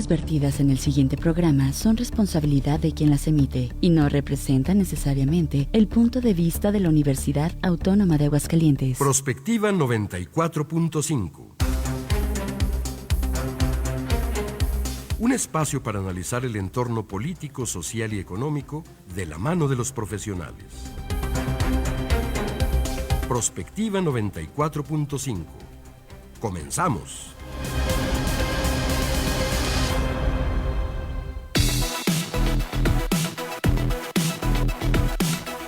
opiniones vertidas en el siguiente programa son responsabilidad de quien las emite y no representan necesariamente el punto de vista de la Universidad Autónoma de Aguascalientes. Prospectiva 94.5. Un espacio para analizar el entorno político, social y económico de la mano de los profesionales. Prospectiva 94.5. Comenzamos.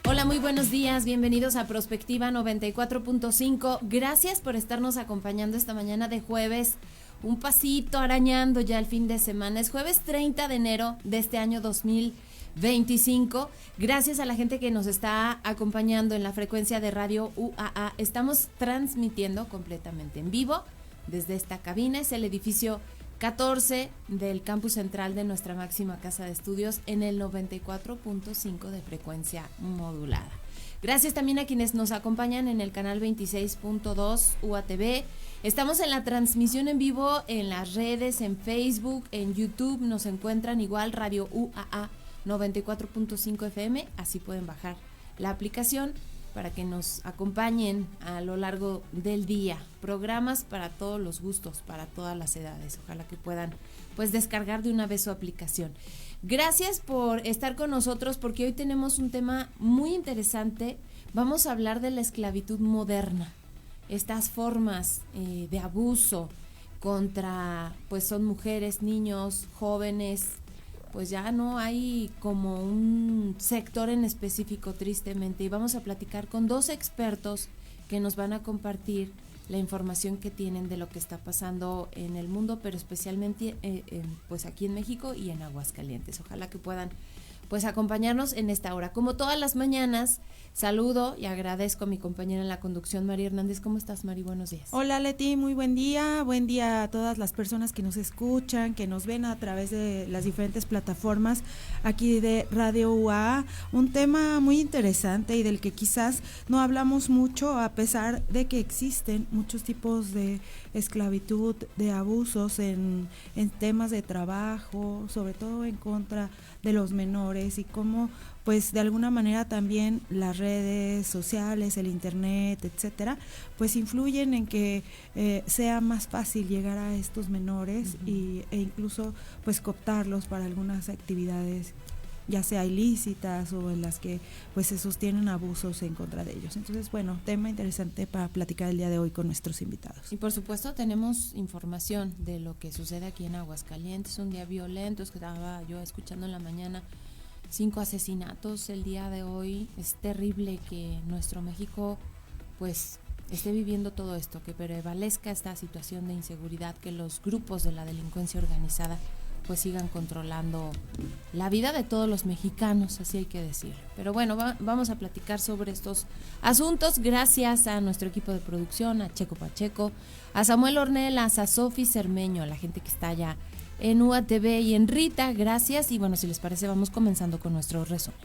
Hola, muy buenos días, bienvenidos a Prospectiva 94.5. Gracias por estarnos acompañando esta mañana de jueves. Un pasito arañando ya el fin de semana. Es jueves 30 de enero de este año 2025. Gracias a la gente que nos está acompañando en la frecuencia de Radio UAA. Estamos transmitiendo completamente en vivo desde esta cabina. Es el edificio 14 del campus central de nuestra máxima casa de estudios en el 94.5 de frecuencia modulada. Gracias también a quienes nos acompañan en el canal 26.2 UATV. Estamos en la transmisión en vivo en las redes, en Facebook, en YouTube. Nos encuentran igual Radio UAA 94.5 FM. Así pueden bajar la aplicación para que nos acompañen a lo largo del día. Programas para todos los gustos, para todas las edades. Ojalá que puedan pues descargar de una vez su aplicación. Gracias por estar con nosotros porque hoy tenemos un tema muy interesante. Vamos a hablar de la esclavitud moderna. Estas formas de abuso contra, pues son mujeres, niños, jóvenes, pues ya no hay como un sector en específico, tristemente. Y vamos a platicar con dos expertos que nos van a compartir la información que tienen de lo que está pasando en el mundo, pero especialmente pues aquí en México y en Aguascalientes. Ojalá que puedan pues acompañarnos en esta hora. Como todas las mañanas, saludo y agradezco a mi compañera en la conducción, Mari Hernández. ¿Cómo estás, Mari? Buenos días. Hola, Leti, muy buen día a todas las personas que nos escuchan, que nos ven a través de las diferentes plataformas aquí de Radio UA. Un tema muy interesante y del que quizás no hablamos mucho, a pesar de que existen muchos tipos de esclavitud, de abusos en temas de trabajo, sobre todo en contra de los menores, y cómo pues de alguna manera también las redes sociales, el internet, etcétera, pues influyen en que sea más fácil llegar a estos menores e incluso pues cooptarlos para algunas actividades, ya sea ilícitas o en las que pues se sostienen abusos en contra de ellos. Entonces, bueno, tema interesante para platicar el día de hoy con nuestros invitados. Y por supuesto tenemos información de lo que sucede aquí en Aguascalientes, un día violento, es que estaba yo escuchando en la mañana 5 asesinatos el día de hoy. Es terrible que nuestro México pues esté viviendo todo esto, que prevalezca esta situación de inseguridad, que los grupos de la delincuencia organizada pues sigan controlando la vida de todos los mexicanos, así hay que decirlo. Pero bueno, vamos a platicar sobre estos asuntos gracias a nuestro equipo de producción, a Checo Pacheco, a Samuel Ornelas, a Sofi Cermeño, a la gente que está allá en UATV y en Rita, gracias. Y bueno, si les parece, vamos comenzando con nuestro resumen.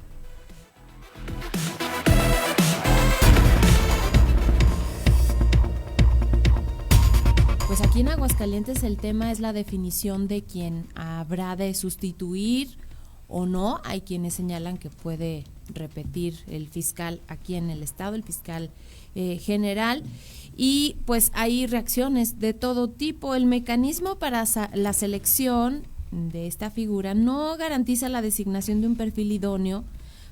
Pues aquí en Aguascalientes el tema es la definición de quién habrá de sustituir o no. Hay quienes señalan que puede repetir el fiscal aquí en el estado, el fiscal general, y pues hay reacciones de todo tipo. El mecanismo para la selección de esta figura no garantiza la designación de un perfil idóneo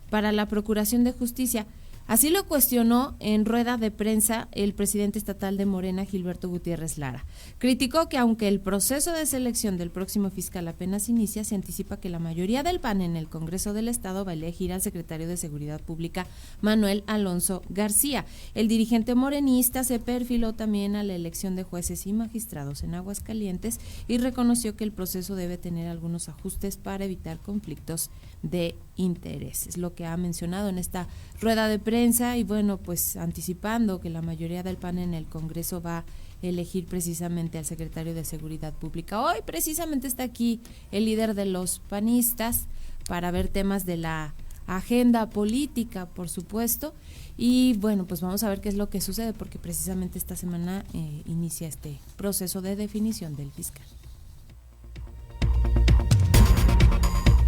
para la Procuración de Justicia. Así lo cuestionó en rueda de prensa el presidente estatal de Morena, Gilberto Gutiérrez Lara. Criticó que aunque el proceso de selección del próximo fiscal apenas inicia, se anticipa que la mayoría del PAN en el Congreso del Estado va a elegir al secretario de Seguridad Pública, Manuel Alonso García. El dirigente morenista se perfiló también a la elección de jueces y magistrados en Aguascalientes y reconoció que el proceso debe tener algunos ajustes para evitar conflictos de interés. Es lo que ha mencionado en esta rueda de prensa y bueno, pues anticipando que la mayoría del PAN en el Congreso va a elegir precisamente al secretario de Seguridad Pública. Hoy precisamente está aquí el líder de los panistas para ver temas de la agenda política, por supuesto, y bueno, pues vamos a ver qué es lo que sucede porque precisamente esta semana inicia este proceso de definición del fiscal.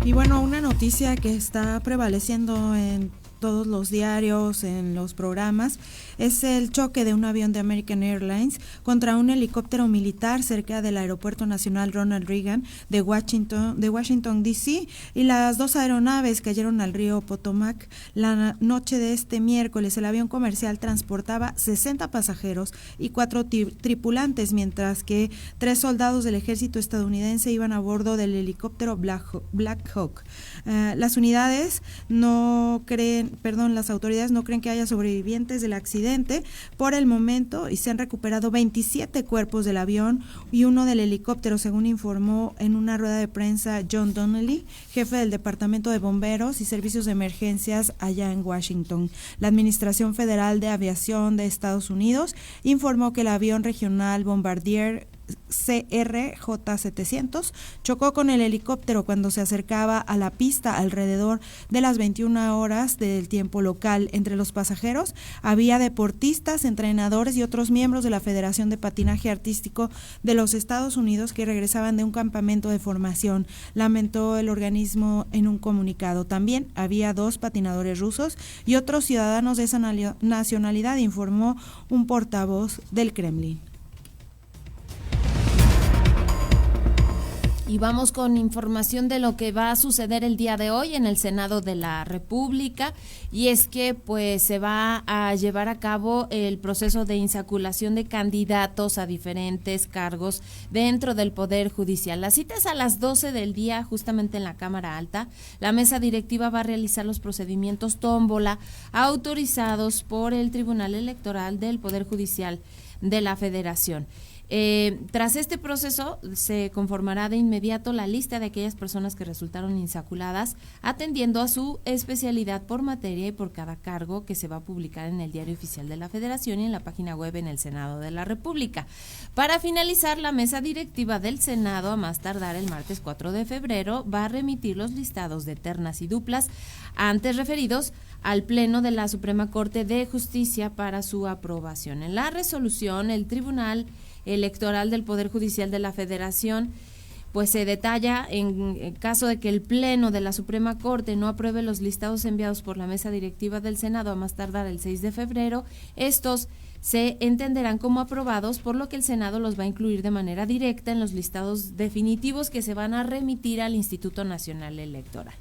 Y bueno, una noticia que está prevaleciendo en todos los diarios, en los programas, es el choque de un avión de American Airlines contra un helicóptero militar cerca del Aeropuerto Nacional Ronald Reagan de Washington D.C. y las dos aeronaves cayeron al río Potomac la noche de este miércoles. El avión comercial transportaba 60 pasajeros y 4 tripulantes, mientras que 3 soldados del ejército estadounidense iban a bordo del helicóptero Black Hawk. Las autoridades no creen que haya sobrevivientes del accidente por el momento y se han recuperado 27 cuerpos del avión y uno del helicóptero, según informó en una rueda de prensa John Donnelly, jefe del Departamento de Bomberos y Servicios de Emergencias allá en Washington. La Administración Federal de Aviación de Estados Unidos informó que el avión regional Bombardier CRJ-700 chocó con el helicóptero cuando se acercaba a la pista alrededor de las 21 horas del tiempo local. Entre los pasajeros había deportistas, entrenadores y otros miembros de la Federación de Patinaje Artístico de los Estados Unidos que regresaban de un campamento de formación, lamentó el organismo en un comunicado. También había 2 patinadores rusos y otros ciudadanos de esa nacionalidad, informó un portavoz del Kremlin. Y vamos con información de lo que va a suceder el día de hoy en el Senado de la República, y es que pues se va a llevar a cabo el proceso de insaculación de candidatos a diferentes cargos dentro del Poder Judicial. La cita es a las 12 del día, justamente en la Cámara Alta. La mesa directiva va a realizar los procedimientos tómbola autorizados por el Tribunal Electoral del Poder Judicial de la Federación. Tras este proceso se conformará de inmediato la lista de aquellas personas que resultaron insaculadas, atendiendo a su especialidad por materia y por cada cargo, que se va a publicar en el Diario Oficial de la Federación y en la página web en el Senado de la República. Para finalizar, la mesa directiva del Senado, a más tardar el martes 4 de febrero, va a remitir los listados de ternas y duplas antes referidos al Pleno de la Suprema Corte de Justicia para su aprobación. En la resolución, el Tribunal Electoral del Poder Judicial de la Federación pues se detalla en caso de que el Pleno de la Suprema Corte no apruebe los listados enviados por la mesa directiva del Senado a más tardar el 6 de febrero, estos se entenderán como aprobados, por lo que el Senado los va a incluir de manera directa en los listados definitivos que se van a remitir al Instituto Nacional Electoral.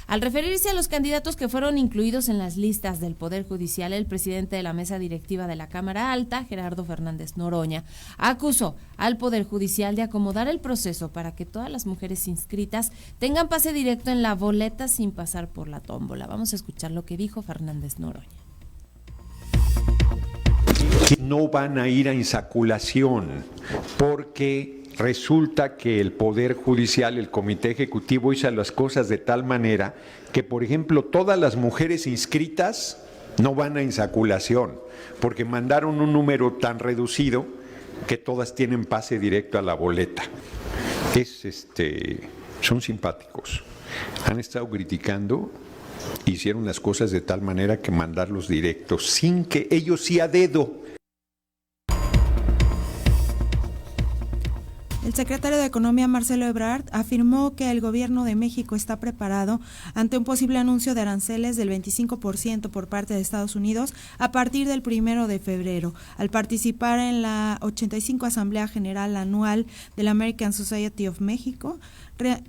Al referirse a los candidatos que fueron incluidos en las listas del Poder Judicial, el presidente de la mesa directiva de la Cámara Alta, Gerardo Fernández Noroña, acusó al Poder Judicial de acomodar el proceso para que todas las mujeres inscritas tengan pase directo en la boleta sin pasar por la tómbola. Vamos a escuchar lo que dijo Fernández Noroña. No van a ir a insaculación porque resulta que el Poder Judicial, el Comité Ejecutivo, hizo las cosas de tal manera que, por ejemplo, todas las mujeres inscritas no van a insaculación, porque mandaron un número tan reducido que todas tienen pase directo a la boleta. Son simpáticos. Han estado criticando, hicieron las cosas de tal manera que mandarlos directos, sin que ellos sí a dedo. El secretario de Economía, Marcelo Ebrard, afirmó que el gobierno de México está preparado ante un posible anuncio de aranceles del 25% por parte de Estados Unidos a partir del 1 de febrero. Al participar en la 85 Asamblea General Anual de la American Society of Mexico,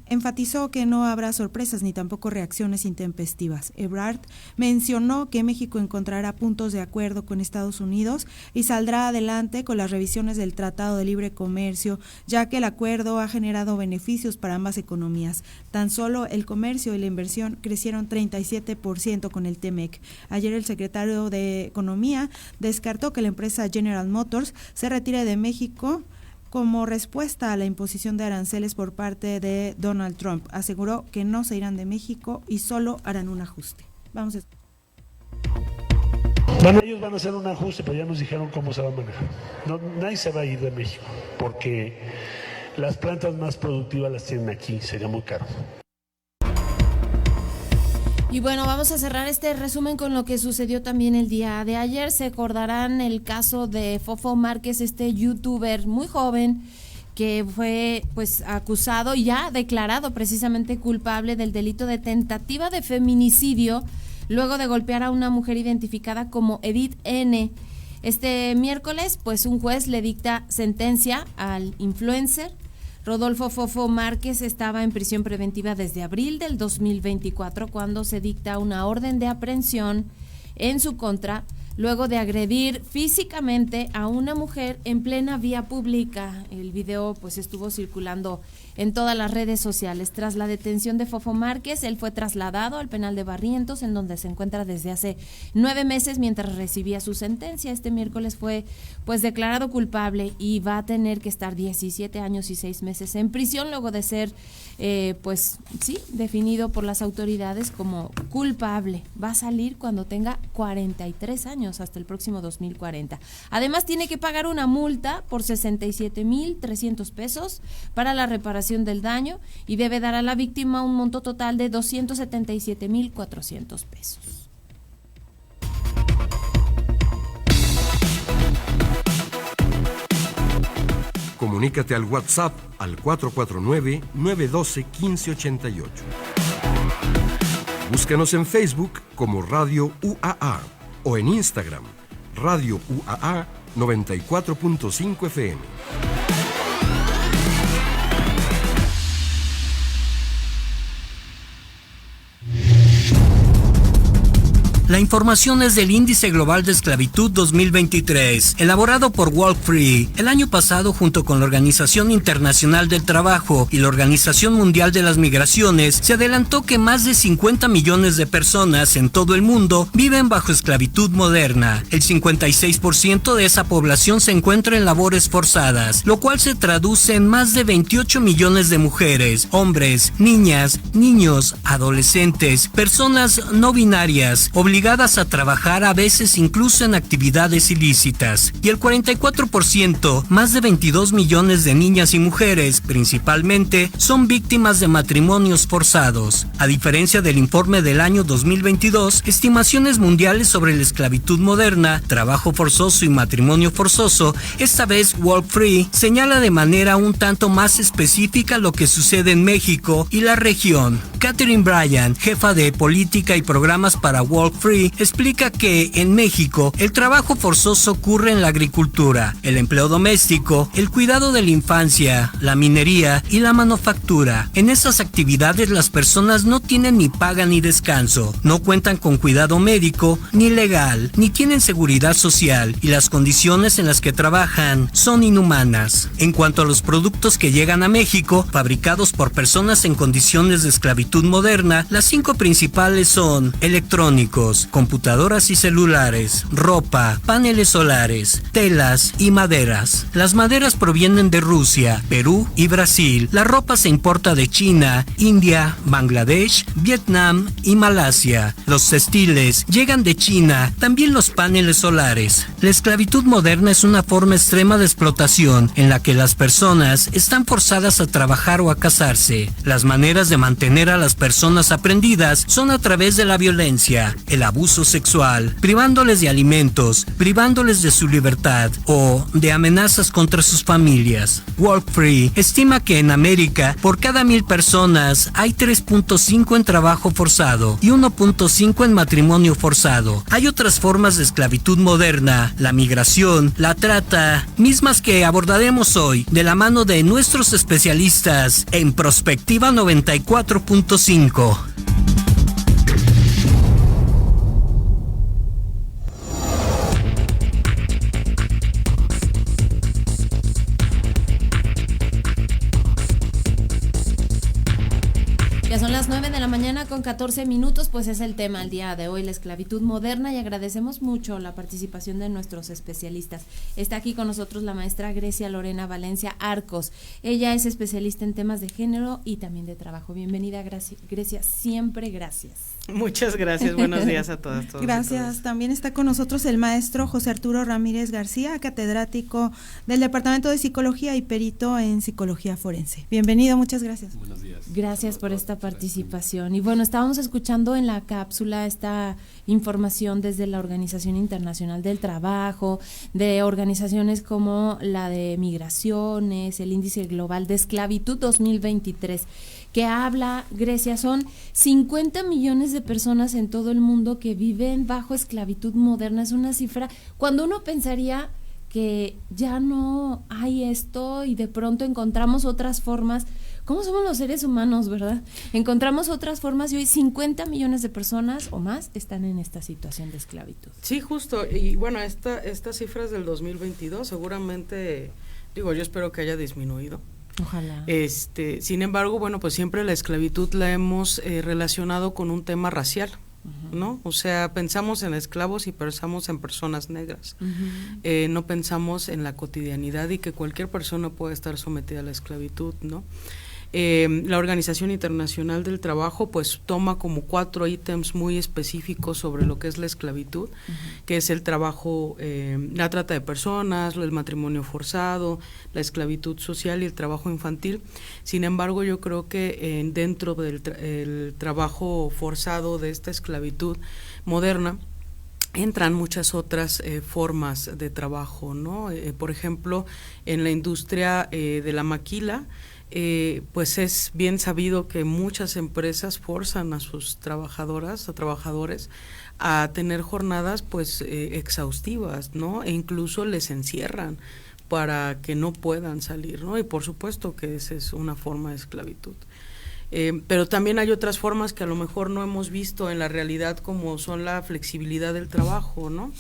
enfatizó que no habrá sorpresas ni tampoco reacciones intempestivas. Ebrard mencionó que México encontrará puntos de acuerdo con Estados Unidos y saldrá adelante con las revisiones del Tratado de Libre Comercio, ya que el acuerdo ha generado beneficios para ambas economías. Tan solo el comercio y la inversión crecieron 37% con el TEMEC. Ayer el secretario de Economía descartó que la empresa General Motors se retire de México como respuesta a la imposición de aranceles por parte de Donald Trump. Aseguró que no se irán de México y solo harán un ajuste. Vamos a... Bueno, ellos van a hacer un ajuste, pero ya nos dijeron cómo se va a manejar. No, nadie se va a ir de México, porque las plantas más productivas las tienen aquí, sería muy caro. Y bueno, vamos a cerrar este resumen con lo que sucedió también el día de ayer. Se acordarán el caso de Fofo Márquez, este youtuber muy joven que fue pues acusado y ya declarado precisamente culpable del delito de tentativa de feminicidio luego de golpear a una mujer identificada como Edith N. Este miércoles pues un juez le dicta sentencia al influencer. Rodolfo Fofo Márquez estaba en prisión preventiva desde abril del 2024 cuando se dicta una orden de aprehensión en su contra luego de agredir físicamente a una mujer en plena vía pública. El video pues estuvo circulando en todas las redes sociales. Tras la detención de Fofo Márquez, él fue trasladado al penal de Barrientos, en donde se encuentra desde hace 9 meses mientras recibía su sentencia. Este miércoles fue pues declarado culpable y va a tener que estar 17 años y 6 meses en prisión luego de ser pues sí, definido por las autoridades como culpable. Va a salir cuando tenga 43 años, hasta el próximo 2040. Además tiene que pagar una multa por 67,300 pesos para la reparación del daño y debe dar a la víctima un monto total de 277,400 pesos. Comunícate al WhatsApp al 449-912-1588. Búscanos en Facebook como Radio UAA o en Instagram, Radio UAA 94.5 FM. La información es del Índice Global de Esclavitud 2023, elaborado por Walk Free. El año pasado, junto con la Organización Internacional del Trabajo y la Organización Mundial de las Migraciones, se adelantó que más de 50 millones de personas en todo el mundo viven bajo esclavitud moderna. El 56% de esa población se encuentra en labores forzadas, lo cual se traduce en más de 28 millones de mujeres, hombres, niñas, niños, adolescentes, personas no binarias, obligadas a trabajar a veces incluso en actividades ilícitas, y el 44%, más de 22 millones de niñas y mujeres, principalmente, son víctimas de matrimonios forzados. A diferencia del informe del año 2022, estimaciones mundiales sobre la esclavitud moderna, trabajo forzoso y matrimonio forzoso, esta vez Walk Free señala de manera un tanto más específica lo que sucede en México y la región. Catherine Bryan, jefa de política y programas para Walk Free, explica que en México el trabajo forzoso ocurre en la agricultura, el empleo doméstico, el cuidado de la infancia, la minería y la manufactura. En esas actividades las personas no tienen ni paga ni descanso, no cuentan con cuidado médico ni legal, ni tienen seguridad social, y las condiciones en las que trabajan son inhumanas. En cuanto a los productos que llegan a México, fabricados por personas en condiciones de esclavitud moderna, las 5 principales son electrónicos, computadoras y celulares, ropa, paneles solares, telas y maderas. Las maderas provienen de Rusia, Perú y Brasil. La ropa se importa de China, India, Bangladesh, Vietnam y Malasia. Los textiles llegan de China, también los paneles solares. La esclavitud moderna es una forma extrema de explotación en la que las personas están forzadas a trabajar o a casarse. Las maneras de mantener a las personas aprendidas son a través de la violencia, el abuso sexual, privándoles de alimentos, privándoles de su libertad o de amenazas contra sus familias. Walk Free estima que en América, por cada 1,000 personas, hay 3.5 en trabajo forzado y 1.5 en matrimonio forzado. Hay otras formas de esclavitud moderna, la migración, la trata, mismas que abordaremos hoy de la mano de nuestros especialistas en Prospectiva 94.5. Ya son las 9 de la mañana con 14 minutos, pues es el tema el día de hoy, la esclavitud moderna, y agradecemos mucho la participación de nuestros especialistas. Está aquí con nosotros la maestra Grecia Lorena Valencia Arcos. Ella es especialista en temas de género y también de trabajo. Bienvenida, Grecia, siempre gracias. Muchas gracias, buenos días a todas. Gracias. También está con nosotros el maestro José Arturo Ramírez García, catedrático del Departamento de Psicología y perito en Psicología Forense. Bienvenido, muchas gracias. Buenos días. Gracias por esta participación. Y bueno, estábamos escuchando en la cápsula esta información desde la Organización Internacional del Trabajo, de organizaciones como la de Migraciones, el Índice Global de Esclavitud 2023, que habla, Grecia, son 50 millones de personas en todo el mundo que viven bajo esclavitud moderna. Es una cifra, cuando uno pensaría que ya no hay esto y de pronto encontramos otras formas. ¿Cómo somos los seres humanos, verdad? Encontramos otras formas y hoy 50 millones de personas o más están en esta situación de esclavitud. Sí, justo. Y bueno, estas cifras del 2022 seguramente, yo espero que haya disminuido. Ojalá. Sin embargo, bueno, pues siempre la esclavitud la hemos relacionado con un tema racial, ¿no? O sea, pensamos en esclavos y pensamos en personas negras. No pensamos en la cotidianidad y que cualquier persona puede estar sometida a la esclavitud, ¿no? La Organización Internacional del Trabajo pues toma como 4 ítems muy específicos sobre lo que es la esclavitud, que es el trabajo, la trata de personas, el matrimonio forzado, la esclavitud social y el trabajo infantil. Sin embargo, yo creo que dentro del el trabajo forzado de esta esclavitud moderna entran muchas otras formas de trabajo, ¿no? Por ejemplo, en la industria de la maquila, pues es bien sabido que muchas empresas forzan a sus trabajadoras o trabajadores a tener jornadas pues exhaustivas, ¿no? E incluso les encierran para que no puedan salir, ¿no? Y por supuesto que esa es una forma de esclavitud. Pero también hay otras formas que a lo mejor no hemos visto en la realidad, como son la flexibilidad del trabajo, ¿no?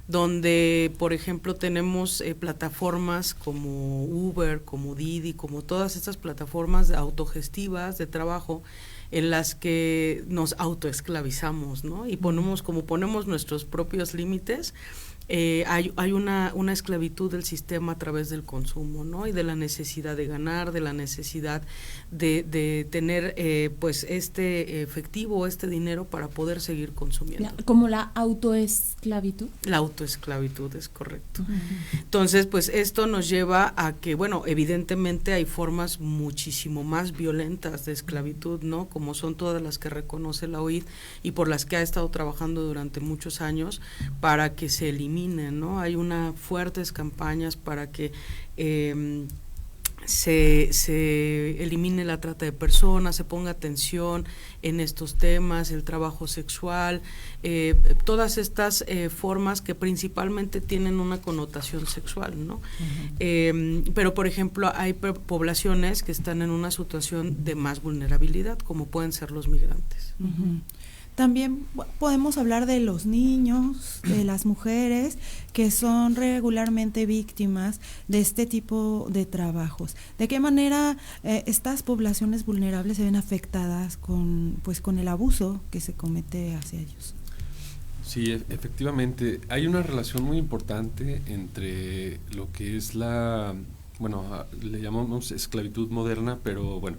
Donde, por ejemplo, tenemos plataformas como Uber, como Didi, como todas estas plataformas autogestivas de trabajo en las que nos autoesclavizamos, ¿no? Y ponemos nuestros propios límites. Hay una esclavitud del sistema a través del consumo, ¿no? Y de la necesidad de ganar, de la necesidad de tener pues efectivo, dinero para poder seguir consumiendo. ¿Como la autoesclavitud? La autoesclavitud, es correcto. Entonces, pues esto nos lleva a que, bueno, evidentemente hay formas muchísimo más violentas de esclavitud, ¿no? Como son todas las que reconoce la OIT y por las que ha estado trabajando durante muchos años para que se eliminen, ¿no? Hay fuertes campañas para que se elimine la trata de personas, se ponga atención en estos temas, el trabajo sexual, todas estas formas que principalmente tienen una connotación sexual, ¿no? Pero por ejemplo hay poblaciones que están en una situación de más vulnerabilidad, como pueden ser los migrantes. También podemos hablar de los niños, de las mujeres que son regularmente víctimas de este tipo de trabajos. ¿De qué manera estas poblaciones vulnerables se ven afectadas con el abuso que se comete hacia ellos? Sí, efectivamente, hay una relación muy importante entre lo que es le llamamos esclavitud moderna, pero bueno,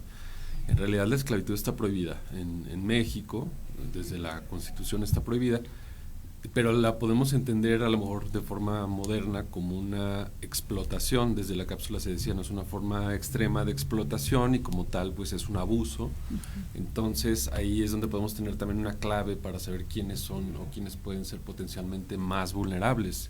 en realidad la esclavitud está prohibida en México. Desde la Constitución está prohibida, pero la podemos entender a lo mejor de forma moderna como una explotación. Desde la cápsula se decía, no es una forma extrema de explotación y como tal pues es un abuso. Entonces ahí es donde podemos tener también una clave para saber quiénes son o quiénes pueden ser potencialmente más vulnerables,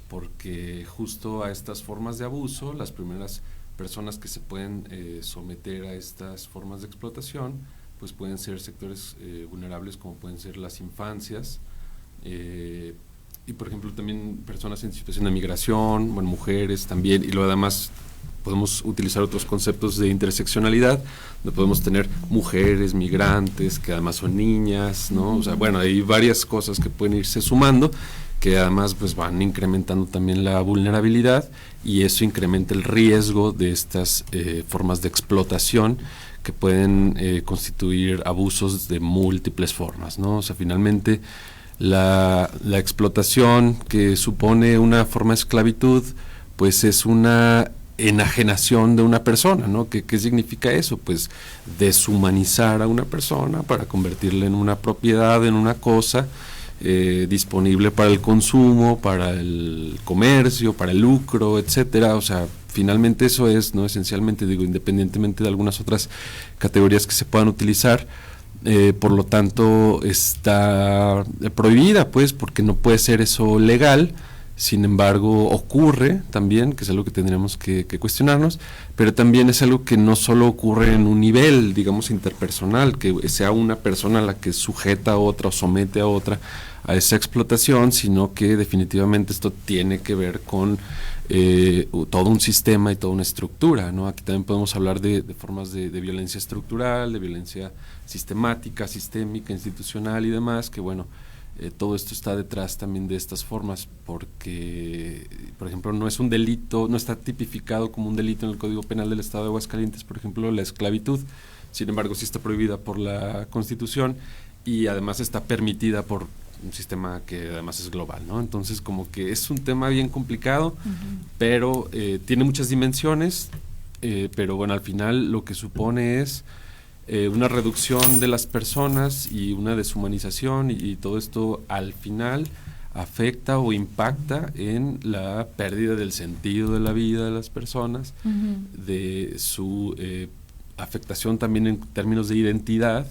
porque justo a estas formas de abuso, las primeras personas que se pueden someter a estas formas de explotación pues pueden ser sectores vulnerables, como pueden ser las infancias, y por ejemplo también personas en situación de migración, mujeres también, y luego además podemos utilizar otros conceptos de interseccionalidad, donde podemos tener mujeres, migrantes, que además son niñas, ¿no? O sea, hay varias cosas que pueden irse sumando, que además pues van incrementando también la vulnerabilidad, y eso incrementa el riesgo de estas formas de explotación, que pueden constituir abusos de múltiples formas, ¿no? O sea, finalmente la explotación que supone una forma de esclavitud, pues es una enajenación de una persona, ¿no? ¿Qué significa eso? Pues deshumanizar a una persona para convertirla en una propiedad, en una cosa disponible para el consumo, para el comercio, para el lucro, etcétera. O sea, finalmente eso es, ¿no? Esencialmente, digo, independientemente de algunas otras categorías que se puedan utilizar, por lo tanto está prohibida, pues, porque no puede ser eso legal. Sin embargo, ocurre también, que es algo que tendríamos que cuestionarnos, pero también es algo que no solo ocurre en un nivel, digamos, interpersonal, que sea una persona la que sujeta a otra o somete a otra a esa explotación, sino que definitivamente esto tiene que ver con todo un sistema y toda una estructura, ¿no? Aquí también podemos hablar de formas de violencia estructural, de violencia sistemática, sistémica, institucional y demás, que bueno, todo esto está detrás también de estas formas, porque, por ejemplo, no es un delito, no está tipificado como un delito en el Código Penal del Estado de Aguascalientes, por ejemplo, la esclavitud. Sin embargo, sí está prohibida por la Constitución y además está permitida por un sistema que además es global, ¿no? Entonces, como que es un tema bien complicado, pero tiene muchas dimensiones, pero bueno, al final lo que supone es una reducción de las personas y una deshumanización, y todo esto al final afecta o impacta en la pérdida del sentido de la vida de las personas, de su afectación también en términos de identidad,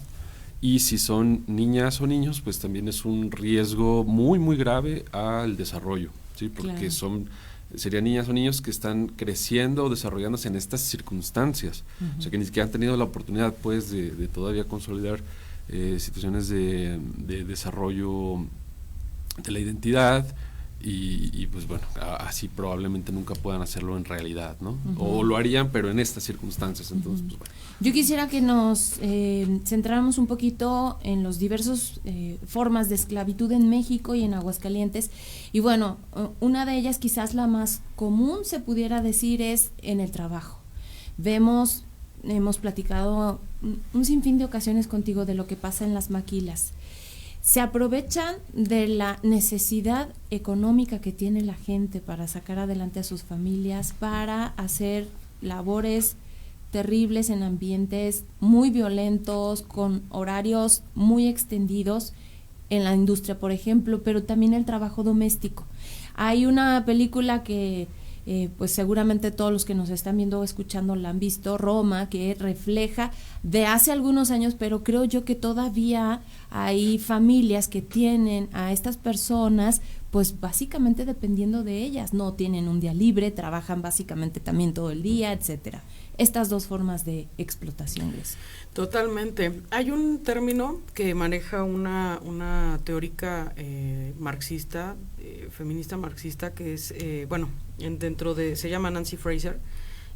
y si son niñas o niños, pues también es un riesgo muy muy grave al desarrollo, ¿sí? Porque serían niñas o niños que están creciendo o desarrollándose en estas circunstancias, o sea que ni siquiera han tenido la oportunidad, pues, de todavía consolidar situaciones de desarrollo de la identidad, y pues bueno, así probablemente nunca puedan hacerlo en realidad, ¿no? O lo harían, pero en estas circunstancias. Entonces, pues bueno. Yo quisiera que nos centráramos un poquito en los diversos formas de esclavitud en México y en Aguascalientes, y bueno, una de ellas, quizás la más común se pudiera decir, es en el trabajo. Hemos platicado un sinfín de ocasiones contigo de lo que pasa en las maquilas. Se aprovechan de la necesidad económica que tiene la gente para sacar adelante a sus familias, para hacer labores terribles en ambientes muy violentos, con horarios muy extendidos en la industria, por ejemplo, pero también el trabajo doméstico. Hay una película que pues seguramente todos los que nos están viendo o escuchando la han visto, Roma, que refleja de hace algunos años, pero creo yo que todavía hay familias que tienen a estas personas pues básicamente dependiendo de ellas, no tienen un día libre, trabajan básicamente también todo el día, etcétera. Estas dos formas de explotación. Totalmente. Hay un término que maneja una teórica marxista, feminista marxista, que es, se llama Nancy Fraser,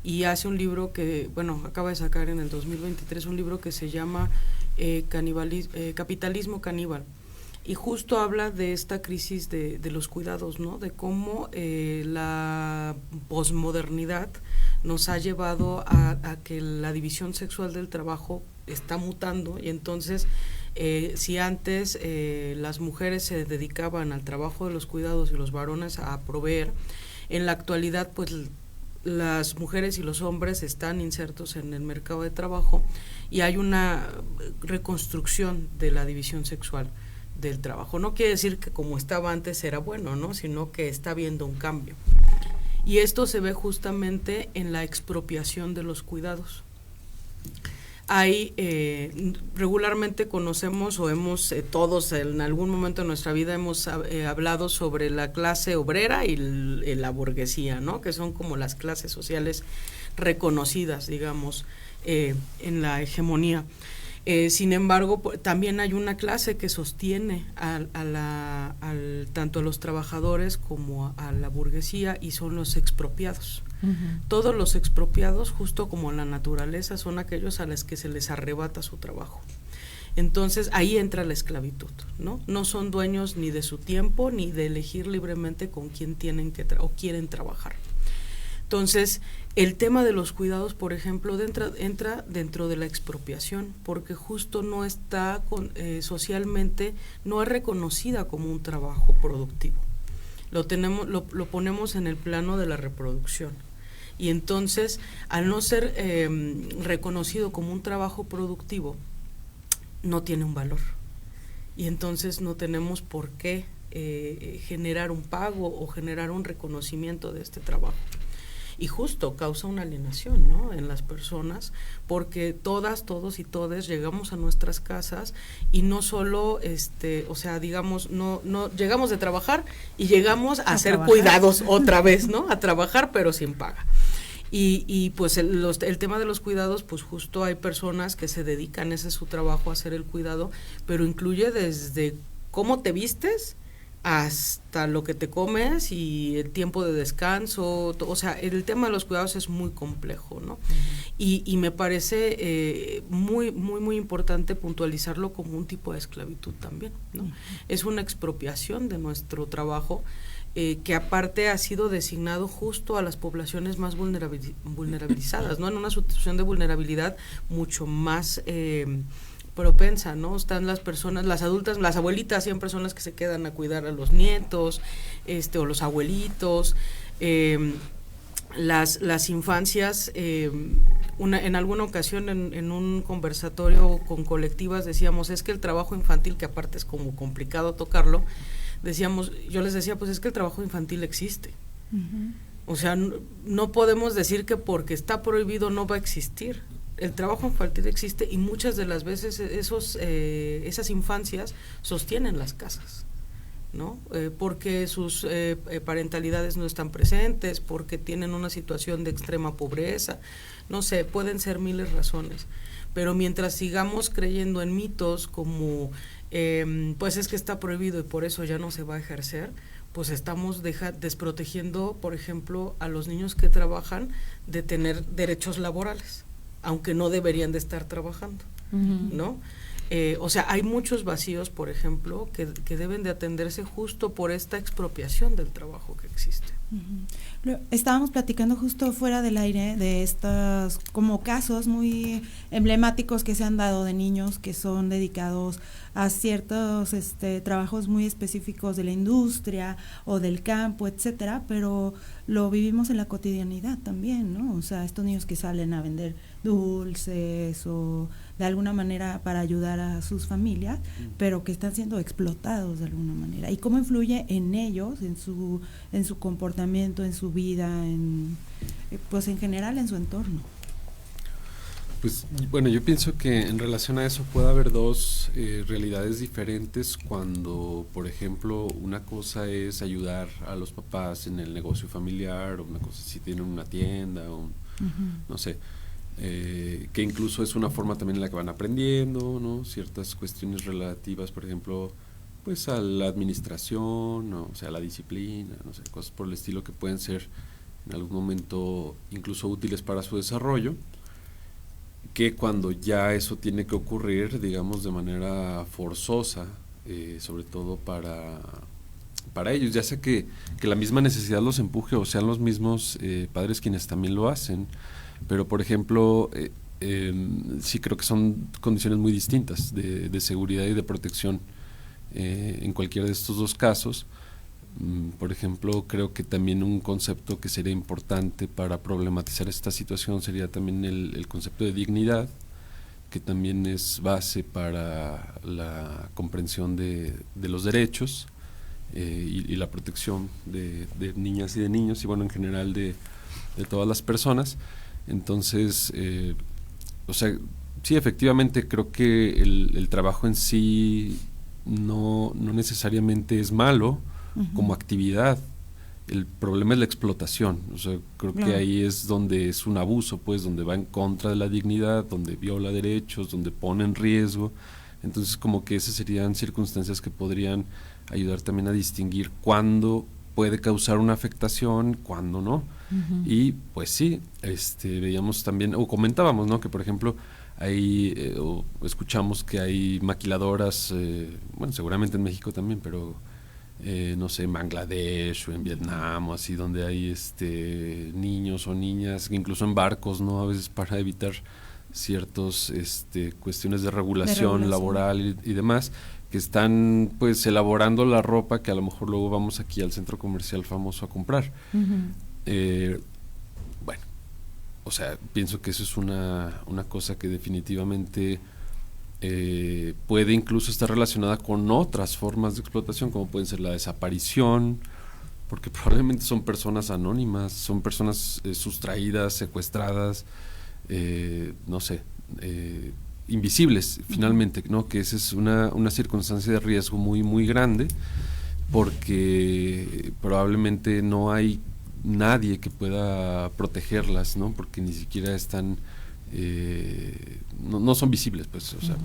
y hace un libro que, acaba de sacar en el 2023, un libro que se llama Capitalismo Caníbal. Y justo habla de esta crisis de los cuidados, ¿no? De cómo la posmodernidad nos ha llevado a que la división sexual del trabajo está mutando, y entonces si antes las mujeres se dedicaban al trabajo de los cuidados y los varones a proveer, en la actualidad pues las mujeres y los hombres están insertos en el mercado de trabajo y hay una reconstrucción de la división sexual del trabajo. No quiere decir que como estaba antes era bueno, ¿no? Sino que está habiendo un cambio. Y esto se ve justamente en la expropiación de los cuidados. Hay, regularmente conocemos o hemos, todos en algún momento de nuestra vida hemos hablado sobre la clase obrera y la burguesía, ¿no? Que son como las clases sociales reconocidas, digamos, en la hegemonía. Sin embargo, también hay una clase que sostiene tanto a los trabajadores como a la burguesía, y son los expropiados. Todos los expropiados, justo como la naturaleza, son aquellos a los que se les arrebata su trabajo. Entonces ahí entra la esclavitud, ¿no? No son dueños ni de su tiempo ni de elegir libremente con quién tienen que o quieren trabajar. Entonces, el tema de los cuidados, por ejemplo, entra dentro de la expropiación, porque justo no está socialmente, no es reconocida como un trabajo productivo. Lo ponemos en el plano de la reproducción. Y entonces, al no ser reconocido como un trabajo productivo, no tiene un valor. Y entonces no tenemos por qué generar un pago o generar un reconocimiento de este trabajo. y justo causa una alienación, ¿no?, en las personas, porque todas, todos y todes llegamos a nuestras casas y no solo, o sea, digamos, no llegamos de trabajar y llegamos a hacer cuidados otra vez, ¿no?, a trabajar pero sin paga. Y pues el tema de los cuidados, pues justo hay personas que se dedican, ese es su trabajo, a hacer el cuidado, pero incluye desde cómo te vistes hasta lo que te comes y el tiempo de descanso, o sea, el tema de los cuidados es muy complejo, ¿no? Y me parece muy, muy, muy importante puntualizarlo como un tipo de esclavitud también, ¿no? Es una expropiación de nuestro trabajo, que aparte ha sido designado justo a las poblaciones más vulnerabilizadas, ¿no? En una situación de vulnerabilidad mucho más propensa, ¿no? Están las personas, las adultas, las abuelitas siempre son las que se quedan a cuidar a los nietos, o los abuelitos, las infancias. En alguna ocasión en un conversatorio con colectivas decíamos, es que el trabajo infantil, que aparte es como complicado tocarlo, yo les decía, pues es que el trabajo infantil existe. O sea, no podemos decir que porque está prohibido no va a existir. El trabajo infantil existe y muchas de las veces esas infancias sostienen las casas, ¿no? Porque sus parentalidades no están presentes, porque tienen una situación de extrema pobreza, no sé, pueden ser miles de razones. Pero mientras sigamos creyendo en mitos como pues es que está prohibido y por eso ya no se va a ejercer, pues estamos desprotegiendo, por ejemplo, a los niños que trabajan de tener derechos laborales, aunque no deberían de estar trabajando, ¿no? O sea, hay muchos vacíos, por ejemplo, que deben de atenderse justo por esta expropiación del trabajo que existe. Estábamos platicando justo fuera del aire de estos como casos muy emblemáticos que se han dado de niños que son dedicados a ciertos trabajos muy específicos de la industria o del campo, etcétera, pero lo vivimos en la cotidianidad también, ¿no? O sea, estos niños que salen a vender dulces o de alguna manera para ayudar a sus familias, pero que están siendo explotados de alguna manera. ¿Y cómo influye en ellos, en su comportamiento, en su vida, pues en general en su entorno? Pues bueno, yo pienso que en relación a eso puede haber dos realidades diferentes cuando, por ejemplo, una cosa es ayudar a los papás en el negocio familiar, o una cosa si tienen una tienda, o no sé, que incluso es una forma también en la que van aprendiendo, ¿no? Ciertas cuestiones relativas, por ejemplo, pues a la administración, ¿no? O sea, a la disciplina, no sé, cosas por el estilo que pueden ser en algún momento incluso útiles para su desarrollo, que cuando ya eso tiene que ocurrir, digamos, de manera forzosa, sobre todo para ellos, ya sea que la misma necesidad los empuje o sean los mismos padres quienes también lo hacen, pero por ejemplo, sí creo que son condiciones muy distintas de seguridad y de protección en cualquiera de estos dos casos. Por ejemplo, creo que también un concepto que sería importante para problematizar esta situación sería también el concepto de dignidad, que también es base para la comprensión de los derechos y la protección de niñas y de niños y bueno, en general de todas las personas. Entonces, o sea, sí, efectivamente creo que el trabajo en sí no necesariamente es malo como actividad. El problema es la explotación. O sea, creo que ahí es donde es un abuso, pues, donde va en contra de la dignidad, donde viola derechos, donde pone en riesgo. Entonces, como que esas serían circunstancias que podrían ayudar también a distinguir cuándo puede causar una afectación, cuándo no. Y pues sí, veíamos también, o comentábamos, ¿no?, que por ejemplo hay, o escuchamos que hay maquiladoras, bueno, seguramente en México también, pero no sé, en Bangladesh o en Vietnam o así, donde hay niños o niñas, incluso en barcos, ¿no?, a veces para evitar ciertos cuestiones de regulación laboral y demás, que están pues elaborando la ropa que a lo mejor luego vamos aquí al centro comercial famoso a comprar. Bueno, o sea, pienso que eso es una cosa que definitivamente puede incluso estar relacionada con otras formas de explotación, como pueden ser la desaparición, porque probablemente son personas anónimas, son personas sustraídas, secuestradas, no sé, invisibles finalmente, ¿no? Que esa es una circunstancia de riesgo muy, muy grande, porque probablemente no hay nadie que pueda protegerlas, ¿no? Porque ni siquiera están, no son visibles, pues, o sea,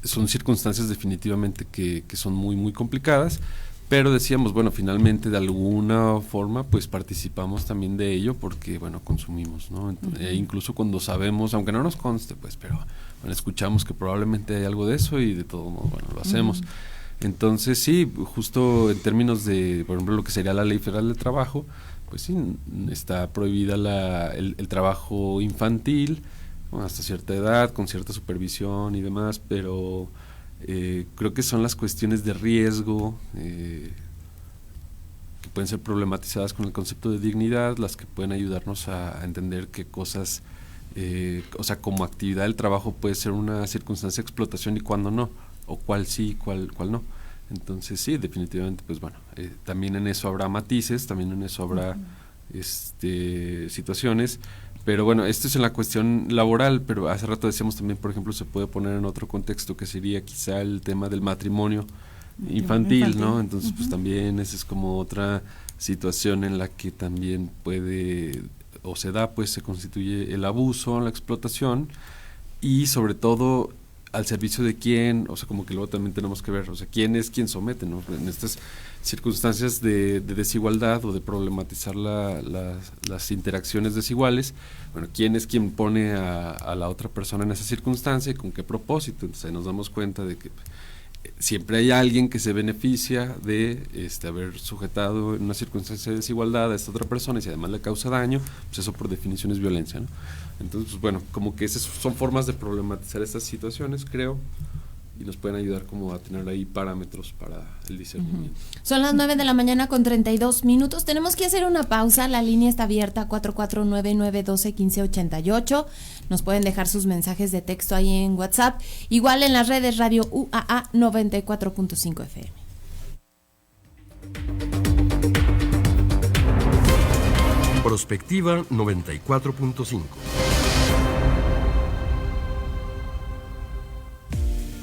son circunstancias definitivamente que son muy, muy complicadas, pero decíamos, bueno, finalmente de alguna forma pues participamos también de ello porque, bueno, consumimos, ¿no? Incluso cuando sabemos, aunque no nos conste, pues, pero bueno, escuchamos que probablemente hay algo de eso y de todo modo, bueno, lo hacemos. Entonces, sí, justo en términos de, por ejemplo, lo que sería la Ley Federal del Trabajo, pues sí, está prohibida el trabajo infantil, bueno, hasta cierta edad, con cierta supervisión y demás, pero creo que son las cuestiones de riesgo que pueden ser problematizadas con el concepto de dignidad, las que pueden ayudarnos a entender qué cosas, o sea, como actividad del trabajo puede ser una circunstancia de explotación y cuándo no, o cuál sí, cuál no. Entonces sí, definitivamente, pues bueno, también en eso habrá matices, también en eso habrá situaciones. Pero bueno, esto es en la cuestión laboral, pero hace rato decíamos también, por ejemplo, se puede poner en otro contexto que sería quizá el tema del matrimonio infantil, ¿no? Entonces, pues también esa es como otra situación en la que también puede, o se da, pues se constituye el abuso, la explotación, y sobre todo al servicio de quién, o sea, como que luego también tenemos que ver, o sea, quién es quien somete, ¿no? En estas circunstancias de desigualdad o de problematizar las interacciones desiguales, bueno, quién es quien pone a la otra persona en esa circunstancia y con qué propósito. Entonces ahí nos damos cuenta de que siempre hay alguien que se beneficia de haber sujetado en una circunstancia de desigualdad a esta otra persona, y si además le causa daño, pues eso por definición es violencia, ¿no? Entonces, pues bueno, como que esas son formas de problematizar estas situaciones, creo, y nos pueden ayudar como a tener ahí parámetros para el discernimiento. Son las 9:32 a.m. Tenemos que hacer una pausa. La línea está abierta, 449-912-1588. Nos pueden dejar sus mensajes de texto ahí en WhatsApp. Igual en las redes Radio UAA 94.5 FM. Prospectiva 94.5.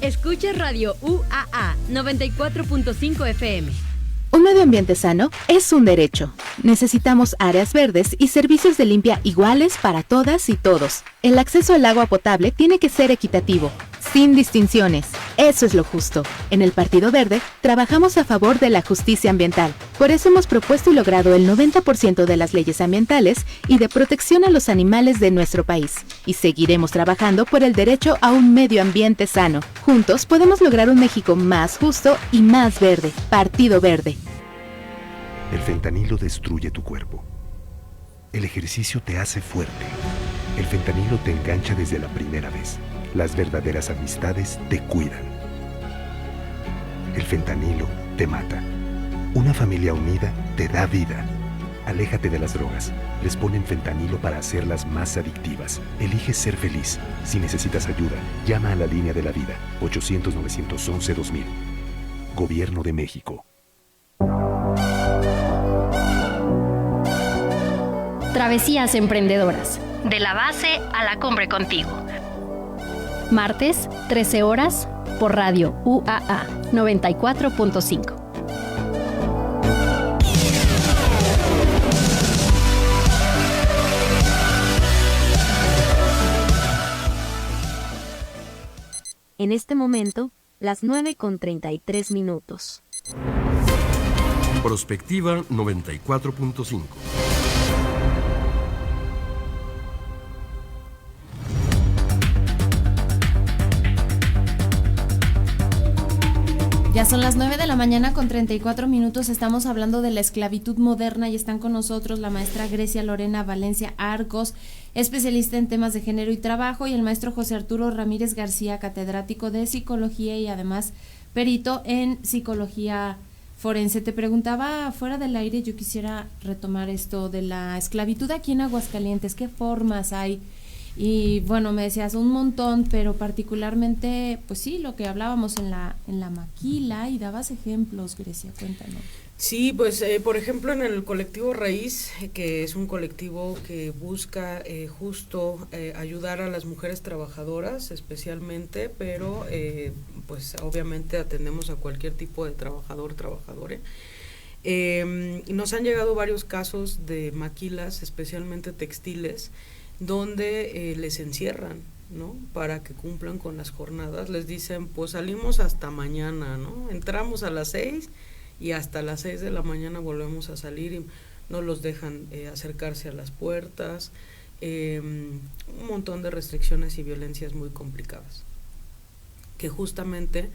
Escucha Radio UAA 94.5 FM. Un medio ambiente sano es un derecho. Necesitamos áreas verdes y servicios de limpia iguales para todas y todos. El acceso al agua potable tiene que ser equitativo, sin distinciones. Eso es lo justo. En el Partido Verde trabajamos a favor de la justicia ambiental. Por eso hemos propuesto y logrado el 90% de las leyes ambientales y de protección a los animales de nuestro país. Y seguiremos trabajando por el derecho a un medio ambiente sano. Juntos podemos lograr un México más justo y más verde. Partido Verde. El fentanilo destruye tu cuerpo. El ejercicio te hace fuerte. El fentanilo te engancha desde la primera vez. Las verdaderas amistades te cuidan. El fentanilo te mata. Una familia unida te da vida. Aléjate de las drogas. Les ponen fentanilo para hacerlas más adictivas. Elige ser feliz. Si necesitas ayuda, llama a la línea de la vida, 800-911-2000. Gobierno de México. Travesías emprendedoras. De la base a la cumbre contigo. Martes, 13 horas, por Radio UAA 94.5. En este momento, las 9:33. Prospectiva 94.5. Ya son las 9:34 a.m. Estamos hablando de la esclavitud moderna y están con nosotros la maestra Grecia Lorena Valencia Arcos, especialista en temas de género y trabajo, y el maestro José Arturo Ramírez García, catedrático de psicología y además perito en psicología forense. Te preguntaba fuera del aire, yo quisiera retomar esto de la esclavitud aquí en Aguascalientes, ¿qué formas hay? Y bueno, me decías un montón, pero particularmente, pues sí, lo que hablábamos en la maquila, y dabas ejemplos, Grecia, cuéntanos. Sí, pues por ejemplo en el colectivo Raíz, que es un colectivo que busca justo ayudar a las mujeres trabajadoras especialmente, pero pues obviamente atendemos a cualquier tipo de trabajadore. Nos han llegado varios casos de maquilas, especialmente textiles, donde les encierran, ¿no? Para que cumplan con las jornadas. Les dicen, pues salimos hasta mañana, ¿no? Entramos a las 6 y hasta las 6 de la mañana volvemos a salir y no los dejan acercarse a las puertas, un montón de restricciones y violencias muy complicadas, que justamente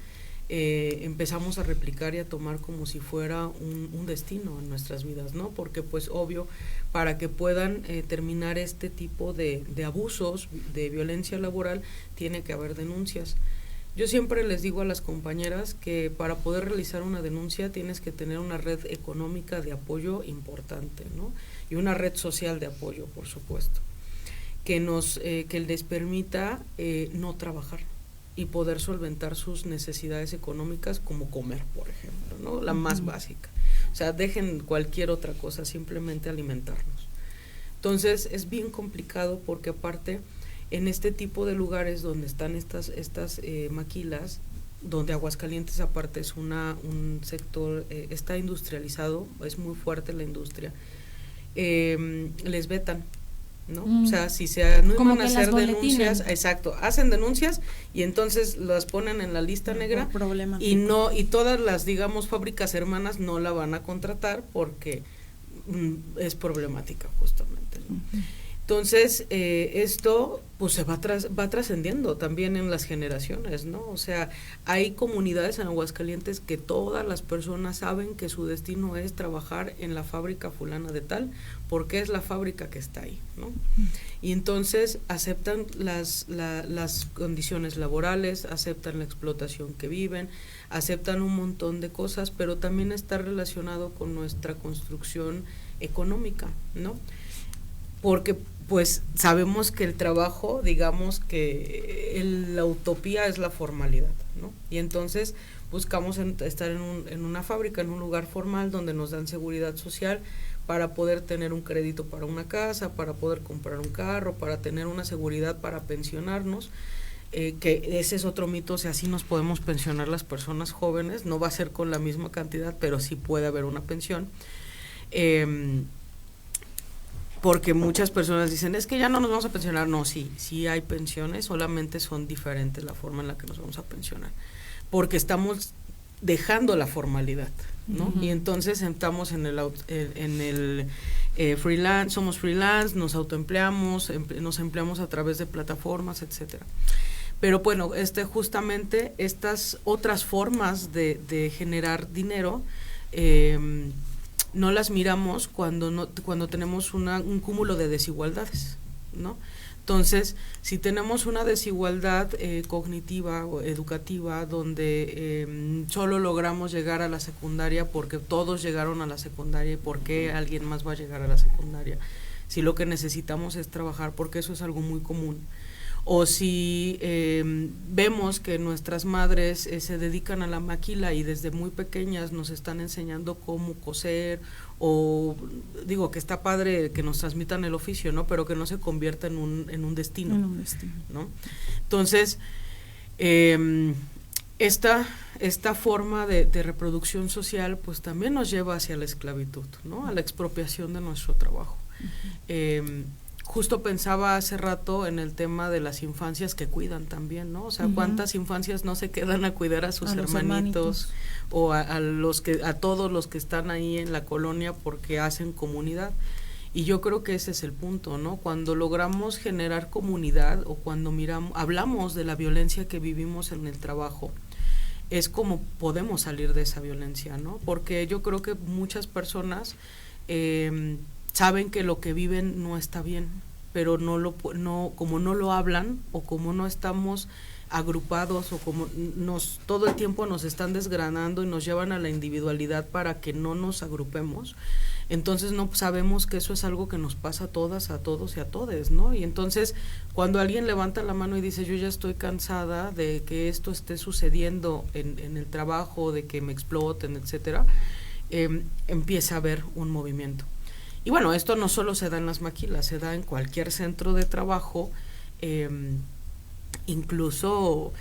empezamos a replicar y a tomar como si fuera un destino en nuestras vidas, ¿no? Porque pues obvio, para que puedan terminar este tipo de abusos, de violencia laboral, tiene que haber denuncias. Yo siempre les digo a las compañeras que para poder realizar una denuncia tienes que tener una red económica de apoyo importante, ¿no? Y una red social de apoyo, por supuesto, que les permita no trabajar y poder solventar sus necesidades económicas, como comer, por ejemplo, ¿no? La más básica. O sea, dejen cualquier otra cosa, simplemente alimentarnos. Entonces, es bien complicado porque aparte, en este tipo de lugares donde están estas maquilas, donde Aguascalientes aparte es un sector, está industrializado, es muy fuerte la industria, les vetan, ¿no? O sea, si se animan a hacer denuncias, exacto, hacen denuncias y entonces las ponen en la lista negra y todas las, digamos, fábricas hermanas no la van a contratar porque es problemática justamente, ¿no? Entonces, esto pues se va trascendiendo también en las generaciones, ¿no? O sea, hay comunidades en Aguascalientes que todas las personas saben que su destino es trabajar en la fábrica fulana de tal, porque es la fábrica que está ahí, ¿no? Y entonces aceptan las condiciones laborales, aceptan la explotación que viven, aceptan un montón de cosas, pero también está relacionado con nuestra construcción económica, ¿no? Porque pues sabemos que el trabajo, digamos que la utopía es la formalidad, ¿no? Y entonces buscamos estar en una fábrica, en un lugar formal donde nos dan seguridad social para poder tener un crédito para una casa, para poder comprar un carro, para tener una seguridad para pensionarnos, que ese es otro mito. O sea, sí nos podemos pensionar las personas jóvenes, no va a ser con la misma cantidad, pero sí puede haber una pensión. Porque muchas personas dicen, es que ya no nos vamos a pensionar. No, sí hay pensiones, solamente son diferentes la forma en la que nos vamos a pensionar, porque estamos dejando la formalidad, ¿no? Y entonces estamos en el freelance, somos freelance, nos autoempleamos, nos empleamos a través de plataformas, etcétera. Pero bueno, justamente estas otras formas de generar dinero, no las miramos cuando tenemos un cúmulo de desigualdades, ¿no? Entonces, si tenemos una desigualdad cognitiva o educativa donde solo logramos llegar a la secundaria porque todos llegaron a la secundaria y por qué alguien más va a llegar a la secundaria, si lo que necesitamos es trabajar, porque eso es algo muy común. O si vemos que nuestras madres se dedican a la maquila y desde muy pequeñas nos están enseñando cómo coser, o digo que está padre que nos transmitan el oficio, ¿no? Pero que no se convierta en un destino, ¿no? Entonces, esta forma de reproducción social pues también nos lleva hacia la esclavitud, ¿no? A la expropiación de nuestro trabajo. Justo pensaba hace rato en el tema de las infancias que cuidan también, ¿no? O sea, ¿cuántas infancias no se quedan a cuidar a sus hermanitos o a todos los que están ahí en la colonia porque hacen comunidad? Y yo creo que ese es el punto, ¿no? Cuando logramos generar comunidad o cuando hablamos de la violencia que vivimos en el trabajo, es como podemos salir de esa violencia, ¿no? Porque yo creo que muchas personas saben que lo que viven no está bien, pero como no lo hablan o como no estamos agrupados o como todo el tiempo nos están desgranando y nos llevan a la individualidad para que no nos agrupemos, Entonces no sabemos que eso es algo que nos pasa a todas, a todos y a todes, ¿no? Y entonces cuando alguien levanta la mano y dice yo ya estoy cansada de que esto esté sucediendo en el trabajo, de que me exploten, etcétera, empieza a haber un movimiento. Y bueno, esto no solo se da en las maquilas, se da en cualquier centro de trabajo, incluso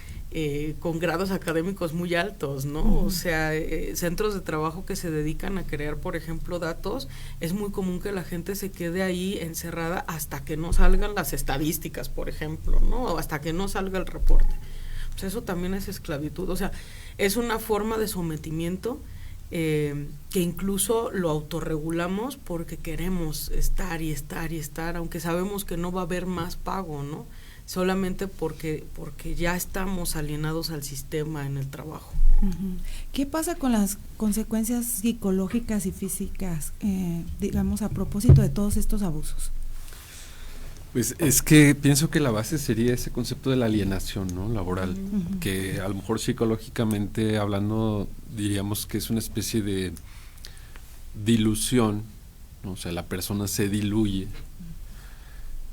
con grados académicos muy altos, ¿no? Uh-huh. O sea, centros de trabajo que se dedican a crear, por ejemplo, datos, es muy común que la gente se quede ahí encerrada hasta que no salgan las estadísticas, por ejemplo, ¿no? O hasta que no salga el reporte. Pues eso también es esclavitud, o sea, es una forma de sometimiento que incluso lo autorregulamos porque queremos estar, aunque sabemos que no va a haber más pago, ¿no? Solamente porque ya estamos alienados al sistema en el trabajo. Uh-huh. ¿Qué pasa con las consecuencias psicológicas y físicas, digamos, a propósito de todos estos abusos? Pues es que pienso que la base sería ese concepto de la alienación, ¿no? Laboral, uh-huh. Que a lo mejor psicológicamente hablando diríamos que es una especie de dilución, ¿no? O sea, la persona se diluye,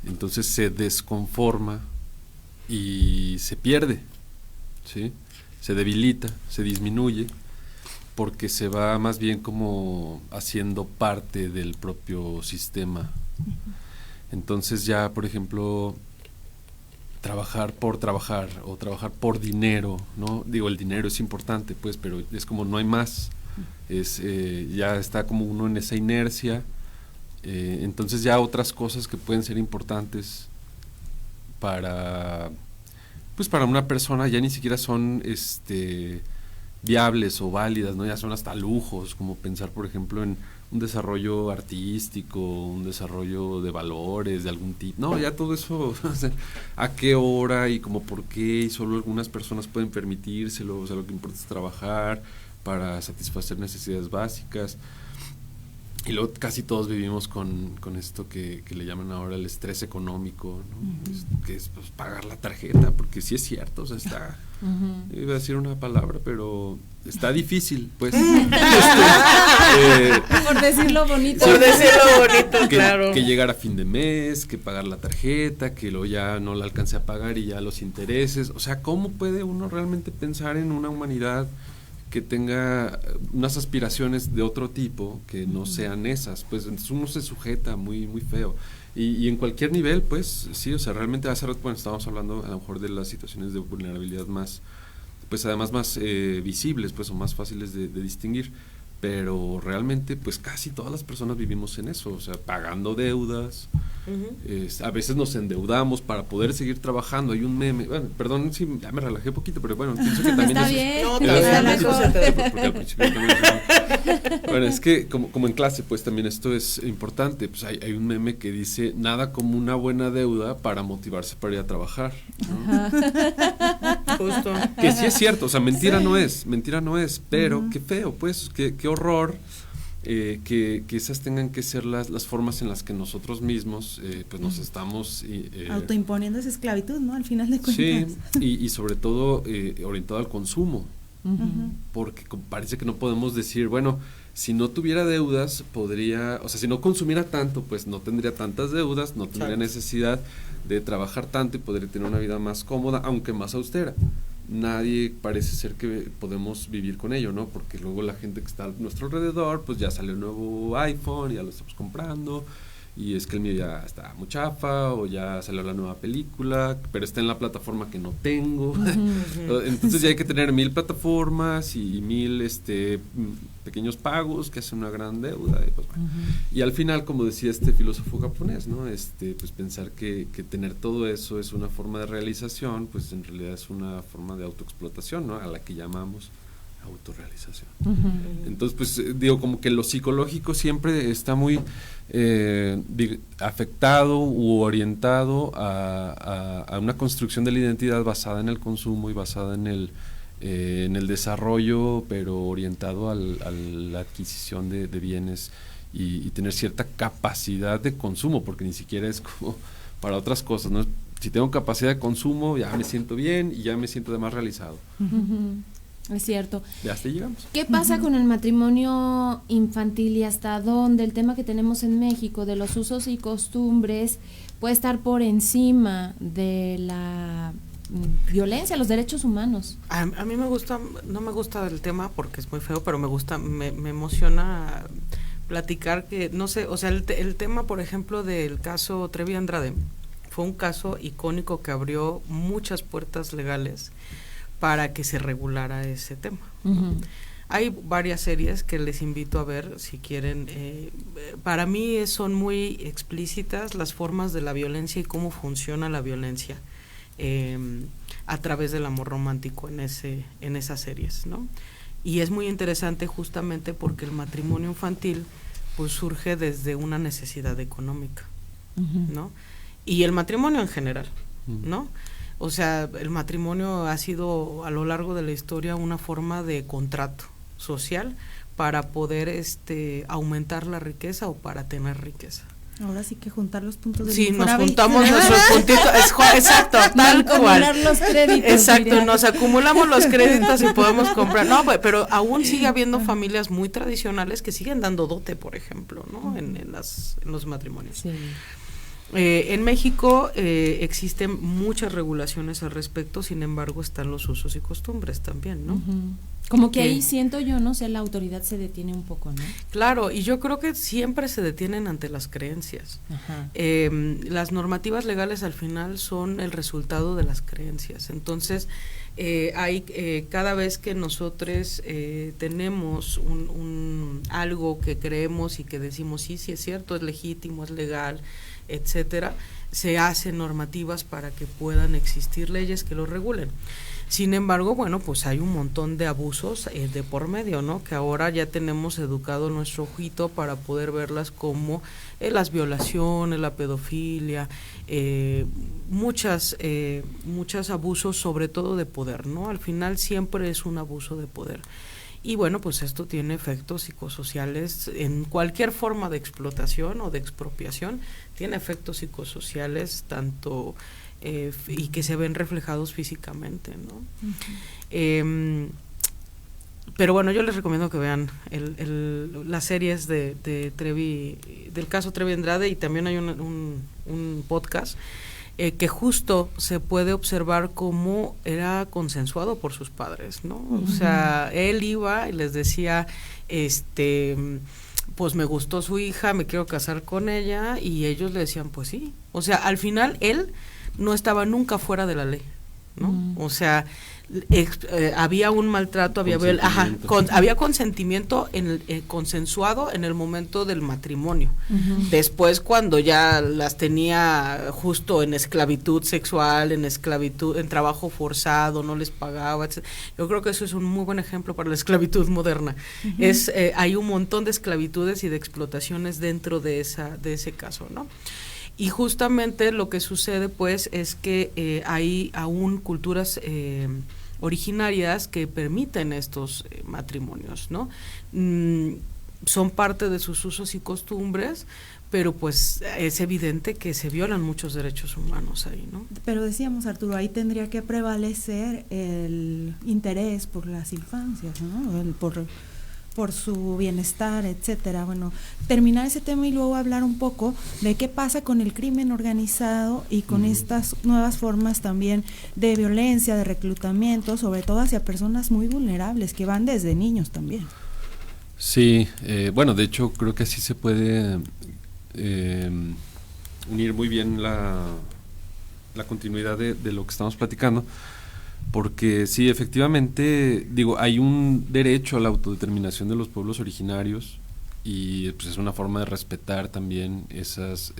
entonces se desconforma y se pierde, ¿sí? Se debilita, se disminuye, porque se va más bien como haciendo parte del propio sistema. Uh-huh. Entonces ya, por ejemplo, trabajar por trabajar o trabajar por dinero, ¿no? Digo, el dinero es importante, pues, pero es como no hay más. Es ya está como uno en esa inercia. Entonces ya otras cosas que pueden ser importantes para una persona ya ni siquiera son viables o válidas, ¿no? Ya son hasta lujos, como pensar, por ejemplo, en un desarrollo artístico, un desarrollo de valores de algún tipo. No, ya todo eso, ¿a qué hora y como por qué? Y solo algunas personas pueden permitírselo, o sea, lo que importa es trabajar para satisfacer necesidades básicas. Y luego casi todos vivimos con esto que le llaman ahora el estrés económico, ¿no? Uh-huh. Que es pues, pagar la tarjeta, porque sí es cierto, o sea, está, uh-huh. Iba a decir una palabra, pero está difícil, pues. Por decirlo bonito. Por decirlo bonito, claro. Que llegar a fin de mes, que pagar la tarjeta, que luego ya no la alcance a pagar y ya los intereses. O sea, ¿cómo puede uno realmente pensar en una humanidad que tenga unas aspiraciones de otro tipo que no sean esas? Pues entonces uno se sujeta muy muy feo y en cualquier nivel, pues sí, o sea, realmente hace rato, bueno, estábamos hablando a lo mejor de las situaciones de vulnerabilidad más, pues además más visibles, pues, o más fáciles de distinguir, pero realmente pues casi todas las personas vivimos en eso, o sea, pagando deudas. Uh-huh. A veces nos endeudamos para poder seguir trabajando. Hay un meme, bueno, perdón si ya me relajé un poquito, pero bueno, pienso que también está es, bien, no, está mejor. Porque al principio también bueno, es que como en clase pues también esto es importante, pues hay un meme que dice nada como una buena deuda para motivarse para ir a trabajar, ¿no? Justo. Que sí es cierto, o sea, mentira no es, pero qué feo, pues, qué horror que esas tengan que ser las formas en las que nosotros mismos pues nos estamos autoimponiendo esa esclavitud, ¿no? Al final de cuentas. Sí, y sobre todo orientado al consumo, uh-huh. Porque parece que no podemos decir, bueno, si no tuviera deudas podría, o sea, si no consumiera tanto, pues no tendría tantas deudas, no tendría necesidad de trabajar tanto y podría tener una vida más cómoda, aunque más austera. Nadie parece ser que podemos vivir con ello, ¿no? Porque luego la gente que está a nuestro alrededor, pues ya salió un nuevo iPhone, ya lo estamos comprando, y es que el mío ya está muy chafa, o ya salió la nueva película, pero está en la plataforma que no tengo. Uh-huh. Entonces ya hay que tener 1000 plataformas y 1000 pequeños pagos que hacen una gran deuda. Y, pues, bueno. Uh-huh. Y al final, como decía este filósofo japonés, ¿no? Pues pensar que tener todo eso es una forma de realización, pues en realidad es una forma de autoexplotación, ¿no? A la que llamamos autorrealización. Uh-huh. Entonces, pues digo, como que lo psicológico siempre está muy afectado u orientado a una construcción de la identidad basada en el consumo y basada en el desarrollo, pero orientado a la adquisición de bienes y tener cierta capacidad de consumo, porque ni siquiera es como para otras cosas, ¿no? Si tengo capacidad de consumo, ya me siento bien y ya me siento además realizado. Uh-huh. Es cierto. Ya hasta llegamos. ¿Qué pasa con el matrimonio infantil y hasta dónde el tema que tenemos en México de los usos y costumbres puede estar por encima de la violencia, los derechos humanos? A mí no me gusta el tema porque es muy feo, pero me emociona platicar que, no sé, o sea, el tema, por ejemplo, del caso Trevi Andrade, fue un caso icónico que abrió muchas puertas legales para que se regulara ese tema. Uh-huh. Hay varias series que les invito a ver si quieren. Para mí son muy explícitas las formas de la violencia y cómo funciona la violencia a través del amor romántico en esas series, ¿no? Y es muy interesante justamente porque el matrimonio infantil pues surge desde una necesidad económica, uh-huh, ¿no? Y el matrimonio en general, ¿no? O sea, el matrimonio ha sido a lo largo de la historia una forma de contrato social para poder aumentar la riqueza o para tener riqueza. Ahora sí que juntar los puntos de sí, nos juntamos nuestros puntitos, exacto, tal cual. Los créditos, exacto, diría. Nos acumulamos los créditos y podemos comprar. No, pero aún sigue habiendo familias muy tradicionales que siguen dando dote, por ejemplo, ¿no? En los matrimonios. Sí. En México existen muchas regulaciones al respecto, sin embargo están los usos y costumbres también, ¿no? Uh-huh. Como que ahí siento yo, no sé, la autoridad se detiene un poco, ¿no? Claro, y yo creo que siempre se detienen ante las creencias. Las normativas legales al final son el resultado de las creencias, entonces cada vez que nosotros tenemos algo que creemos y que decimos sí es cierto, es legítimo, es legal, etcétera, se hacen normativas para que puedan existir leyes que lo regulen. Sin embargo, bueno, pues hay un montón de abusos de por medio, ¿no? Que ahora ya tenemos educado nuestro ojito para poder verlas como las violaciones, la pedofilia, muchos abusos, sobre todo de poder, ¿no? Al final siempre es un abuso de poder. Y bueno, pues esto tiene efectos psicosociales en cualquier forma de explotación o de expropiación, tiene efectos psicosociales tanto y que se ven reflejados físicamente, ¿no? Uh-huh. Pero bueno, yo les recomiendo que vean las series de Trevi, del caso Trevi Andrade, y también hay un podcast que justo se puede observar cómo era consensuado por sus padres, ¿no? Uh-huh. O sea, él iba y les decía, pues me gustó su hija, me quiero casar con ella, y ellos le decían, pues sí. O sea, al final él no estaba nunca fuera de la ley, ¿no? Uh-huh. O sea, había un maltrato, había consentimiento consensuado en el momento del matrimonio. Uh-huh. Después, cuando ya las tenía justo en esclavitud sexual, en trabajo forzado, no les pagaba, etc. Yo creo que eso es un muy buen ejemplo para la esclavitud moderna. Uh-huh. Hay un montón de esclavitudes y de explotaciones dentro de ese caso, ¿no? Y justamente lo que sucede, pues, es que hay aún culturas originarias que permiten estos matrimonios, ¿no? Son parte de sus usos y costumbres, pero pues es evidente que se violan muchos derechos humanos ahí, ¿no? Pero decíamos, Arturo, ahí tendría que prevalecer el interés por las infancias, ¿no? Por su bienestar, etcétera. Bueno, terminar ese tema y luego hablar un poco de qué pasa con el crimen organizado y con estas nuevas formas también de violencia, de reclutamiento, sobre todo hacia personas muy vulnerables, que van desde niños también. Sí, bueno, de hecho creo que así se puede unir muy bien la continuidad de lo que estamos platicando. Porque sí, efectivamente, hay un derecho a la autodeterminación de los pueblos originarios y pues es una forma de respetar también esos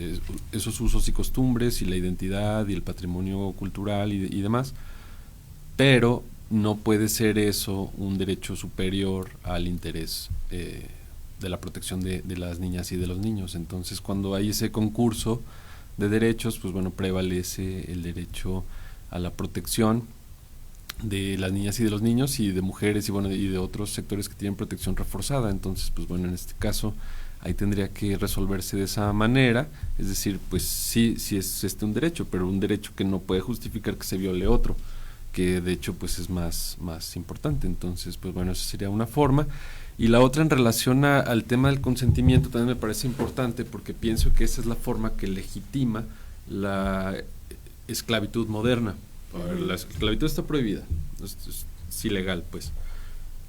usos y costumbres y la identidad y el patrimonio cultural y demás, pero no puede ser eso un derecho superior al interés de la protección de las niñas y de los niños. Entonces, cuando hay ese concurso de derechos, pues bueno, prevalece el derecho a la protección de las niñas y de los niños y de mujeres y de otros sectores que tienen protección reforzada. Entonces, pues bueno, en este caso ahí tendría que resolverse de esa manera, es decir, pues sí es un derecho, pero un derecho que no puede justificar que se viole otro, que de hecho pues es más importante. Entonces, pues bueno, esa sería una forma. Y la otra, en relación al tema del consentimiento, también me parece importante, porque pienso que esa es la forma que legitima la esclavitud moderna. La esclavitud está prohibida, es ilegal, pues,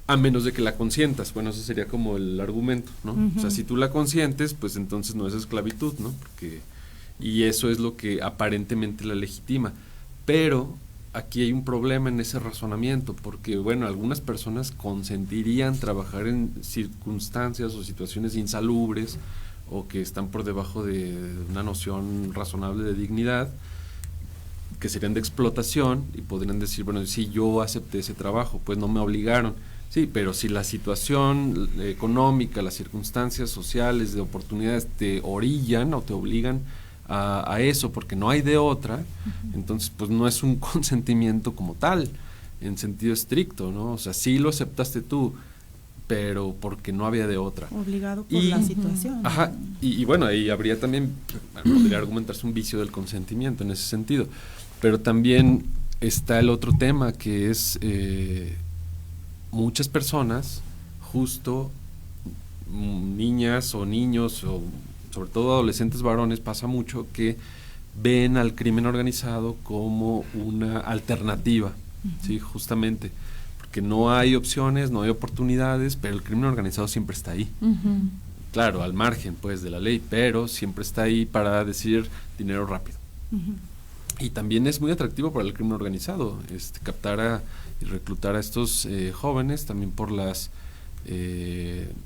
a menos de que la consientas. Bueno, ese sería como el argumento, ¿no? O sea, si tú la consientes, pues entonces no es esclavitud, ¿no? Y eso es lo que aparentemente la legitima. Pero aquí hay un problema en ese razonamiento, porque, bueno, algunas personas consentirían trabajar en circunstancias o situaciones insalubres o que están por debajo de una noción razonable de dignidad, que serían de explotación, y podrían decir, bueno, sí, yo acepté ese trabajo, pues no me obligaron. Sí, pero si la situación económica, las circunstancias sociales de oportunidades te orillan o te obligan a eso, porque no hay de otra, entonces pues no es un consentimiento como tal, en sentido estricto, ¿no? O sea, sí lo aceptaste tú, pero porque no había de otra. Obligado por la situación. Ajá, y bueno, ahí habría también, podría argumentarse un vicio del consentimiento en ese sentido, pero también está el otro tema, que es muchas personas, justo niñas o niños, o sobre todo adolescentes varones, pasa mucho que ven al crimen organizado como una alternativa, ¿sí? Justamente, porque no hay opciones, no hay oportunidades, pero el crimen organizado siempre está ahí. Claro, al margen, pues, de la ley, pero siempre está ahí para decir dinero rápido. Y también es muy atractivo para el crimen organizado, captar y reclutar a estos jóvenes, también por las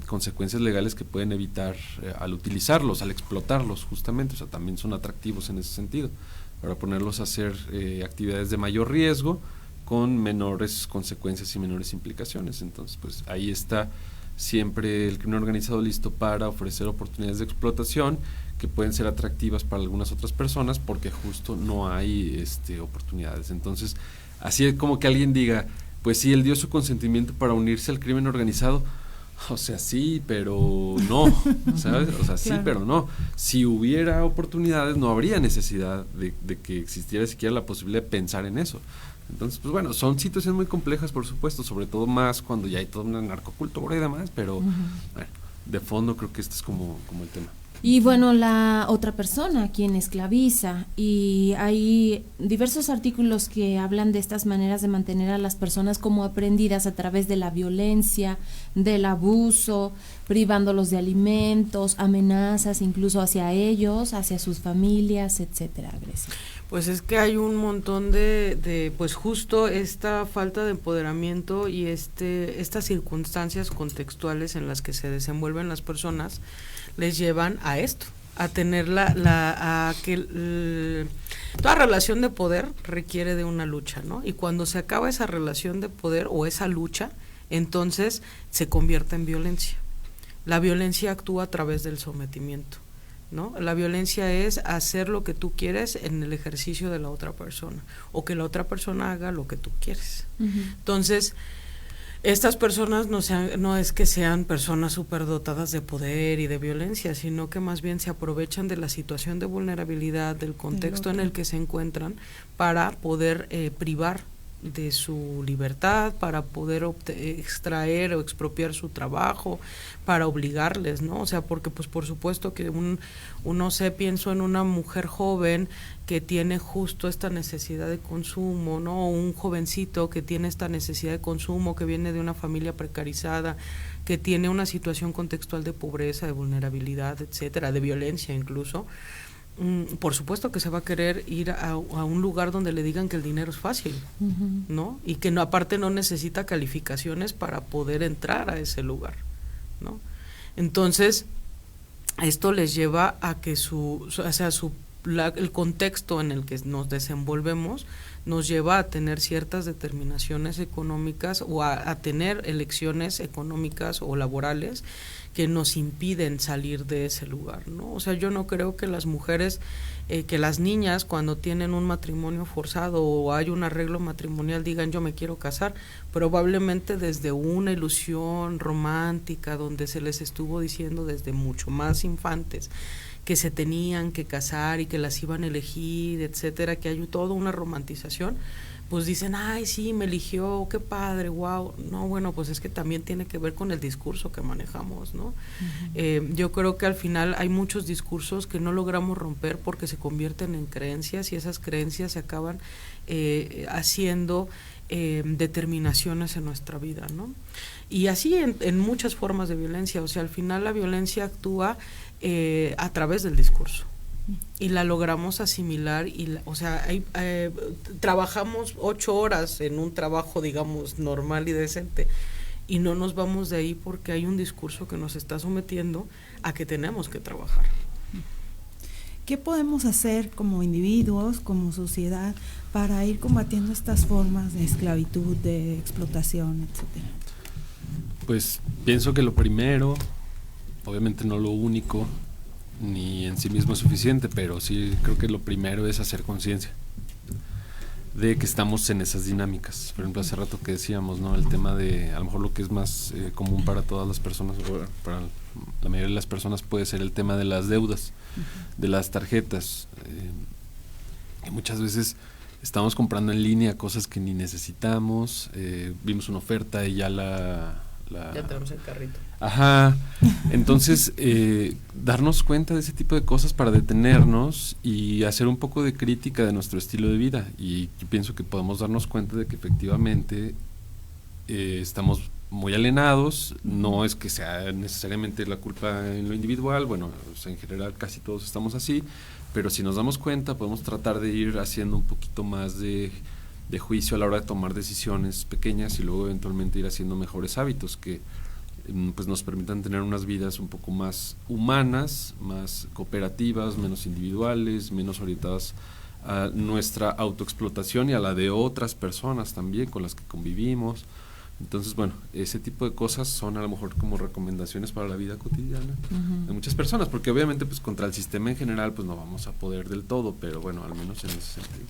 consecuencias legales que pueden evitar al utilizarlos, al explotarlos, justamente. O sea, también son atractivos en ese sentido, para ponerlos a hacer actividades de mayor riesgo con menores consecuencias y menores implicaciones. Entonces, pues ahí está siempre el crimen organizado listo para ofrecer oportunidades de explotación que pueden ser atractivas para algunas otras personas, porque justo no hay oportunidades. Entonces, así es como que alguien diga, pues sí, él dio su consentimiento para unirse al crimen organizado. O sea, sí, pero no, ¿sabes? O sea, sí, claro, pero no. Si hubiera oportunidades, no habría necesidad de que existiera siquiera la posibilidad de pensar en eso. Entonces, pues bueno, son situaciones muy complejas, por supuesto, sobre todo más cuando ya hay toda una narcocultura y demás, pero bueno, de fondo creo que este es como el tema. Y bueno, la otra persona quien esclaviza, y hay diversos artículos que hablan de estas maneras de mantener a las personas como aprendidas a través de la violencia, del abuso, privándolos de alimentos, amenazas incluso hacia ellos, hacia sus familias, etcétera. Grecia. Pues es que hay un montón de pues justo esta falta de empoderamiento y estas circunstancias contextuales en las que se desenvuelven las personas les llevan a esto, a tener toda relación de poder requiere de una lucha, ¿no? Y cuando se acaba esa relación de poder o esa lucha, entonces se convierte en violencia. La violencia actúa a través del sometimiento, ¿no? La violencia es hacer lo que tú quieres en el ejercicio de la otra persona, o que la otra persona haga lo que tú quieres. Entonces, estas personas no es que sean personas superdotadas de poder y de violencia, sino que más bien se aprovechan de la situación de vulnerabilidad, del contexto en el que se encuentran, para poder privar de su libertad, para poder extraer o expropiar su trabajo, para obligarles, ¿no? O sea, porque pues por supuesto que pienso en una mujer joven que tiene justo esta necesidad de consumo, ¿no? O un jovencito que tiene esta necesidad de consumo, que viene de una familia precarizada, que tiene una situación contextual de pobreza, de vulnerabilidad, etcétera, de violencia incluso. Por supuesto que se va a querer ir a un lugar donde le digan que el dinero es fácil, ¿no? Y que aparte no necesita calificaciones para poder entrar a ese lugar, ¿no? Entonces, esto les lleva a que el contexto en el que nos desenvolvemos nos lleva a tener ciertas determinaciones económicas o a tener elecciones económicas o laborales que nos impiden salir de ese lugar, ¿no? O sea, yo no creo que las mujeres, que las niñas cuando tienen un matrimonio forzado o hay un arreglo matrimonial digan yo me quiero casar, probablemente desde una ilusión romántica donde se les estuvo diciendo desde mucho más infantes que se tenían que casar y que las iban a elegir, etcétera, que hay toda una romantización, pues dicen, ay, sí, me eligió, qué padre, wow. No, bueno, pues es que también tiene que ver con el discurso que manejamos, ¿no? Yo creo que al final hay muchos discursos que no logramos romper porque se convierten en creencias y esas creencias se acaban haciendo determinaciones en nuestra vida, ¿no? Y así en muchas formas de violencia, o sea, al final la violencia actúa a través del discurso. Y la logramos asimilar o sea, trabajamos 8 horas en un trabajo, digamos, normal y decente, y no nos vamos de ahí porque hay un discurso que nos está sometiendo a que tenemos que trabajar. ¿Qué podemos hacer como individuos, como sociedad, para ir combatiendo estas formas de esclavitud, de explotación, etcétera? Pues pienso que lo primero, obviamente no lo único, ni en sí mismo es suficiente, pero sí creo que lo primero es hacer conciencia de que estamos en esas dinámicas. Por ejemplo, hace rato que decíamos, ¿no? El tema de, a lo mejor lo que es más común para todas las personas, o para la mayoría de las personas puede ser el tema de las deudas, de las tarjetas, que muchas veces estamos comprando en línea cosas que ni necesitamos, vimos una oferta y ya ya tenemos el carrito. Ajá, entonces darnos cuenta de ese tipo de cosas para detenernos y hacer un poco de crítica de nuestro estilo de vida, y yo pienso que podemos darnos cuenta de que efectivamente estamos muy alienados. No es que sea necesariamente la culpa en lo individual, bueno, o sea, en general casi todos estamos así, pero si nos damos cuenta podemos tratar de ir haciendo un poquito más de juicio a la hora de tomar decisiones pequeñas y luego eventualmente ir haciendo mejores hábitos que pues nos permitan tener unas vidas un poco más humanas, más cooperativas, menos individuales, menos orientadas a nuestra autoexplotación y a la de otras personas también con las que convivimos. Entonces, bueno, ese tipo de cosas son a lo mejor como recomendaciones para la vida cotidiana de muchas personas, porque obviamente pues contra el sistema en general pues no vamos a poder del todo, pero bueno, al menos en ese sentido.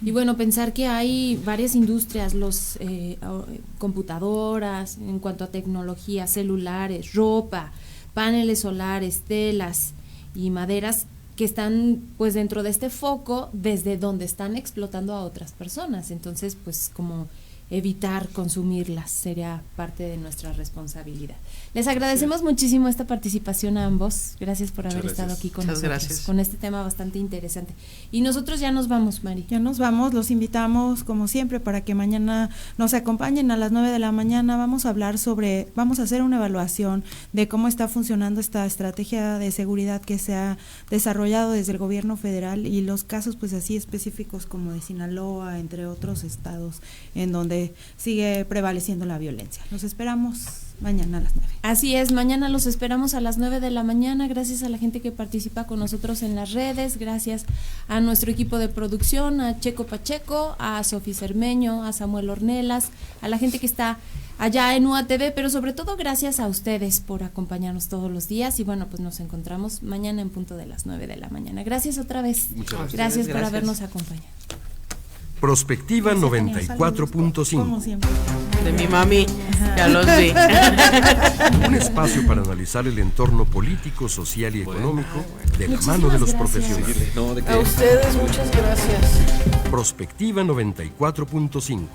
Y bueno, pensar que hay varias industrias, los computadoras, en cuanto a tecnología, celulares, ropa, paneles solares, telas y maderas, que están pues dentro de este foco desde donde están explotando a otras personas. Entonces, pues como evitar consumirlas sería parte de nuestra responsabilidad. Les agradecemos muchísimo esta participación a ambos. Gracias por haber estado aquí con nosotros, con este tema bastante interesante. Y nosotros ya nos vamos, Mari. Ya nos vamos, los invitamos como siempre para que mañana nos acompañen a las 9 de la mañana. Vamos a hacer una evaluación de cómo está funcionando esta estrategia de seguridad que se ha desarrollado desde el gobierno federal y los casos pues así específicos como de Sinaloa, entre otros estados en donde sigue prevaleciendo la violencia. Los esperamos mañana a las 9. Así es, mañana los esperamos a las 9 de la mañana. Gracias a la gente que participa con nosotros en las redes, gracias a nuestro equipo de producción, a Checo Pacheco, a Sofi Cermeño, a Samuel Ornelas, a la gente que está allá en UATV, pero sobre todo gracias a ustedes por acompañarnos todos los días. Y bueno, pues nos encontramos mañana en punto de las 9 de la mañana. Gracias otra vez. Gracias por habernos acompañado. Prospectiva 94.5. De mi mami, ya los vi. Un espacio para analizar el entorno político, social y económico de la mano de los profesionales. A ustedes, muchas gracias. Prospectiva 94.5.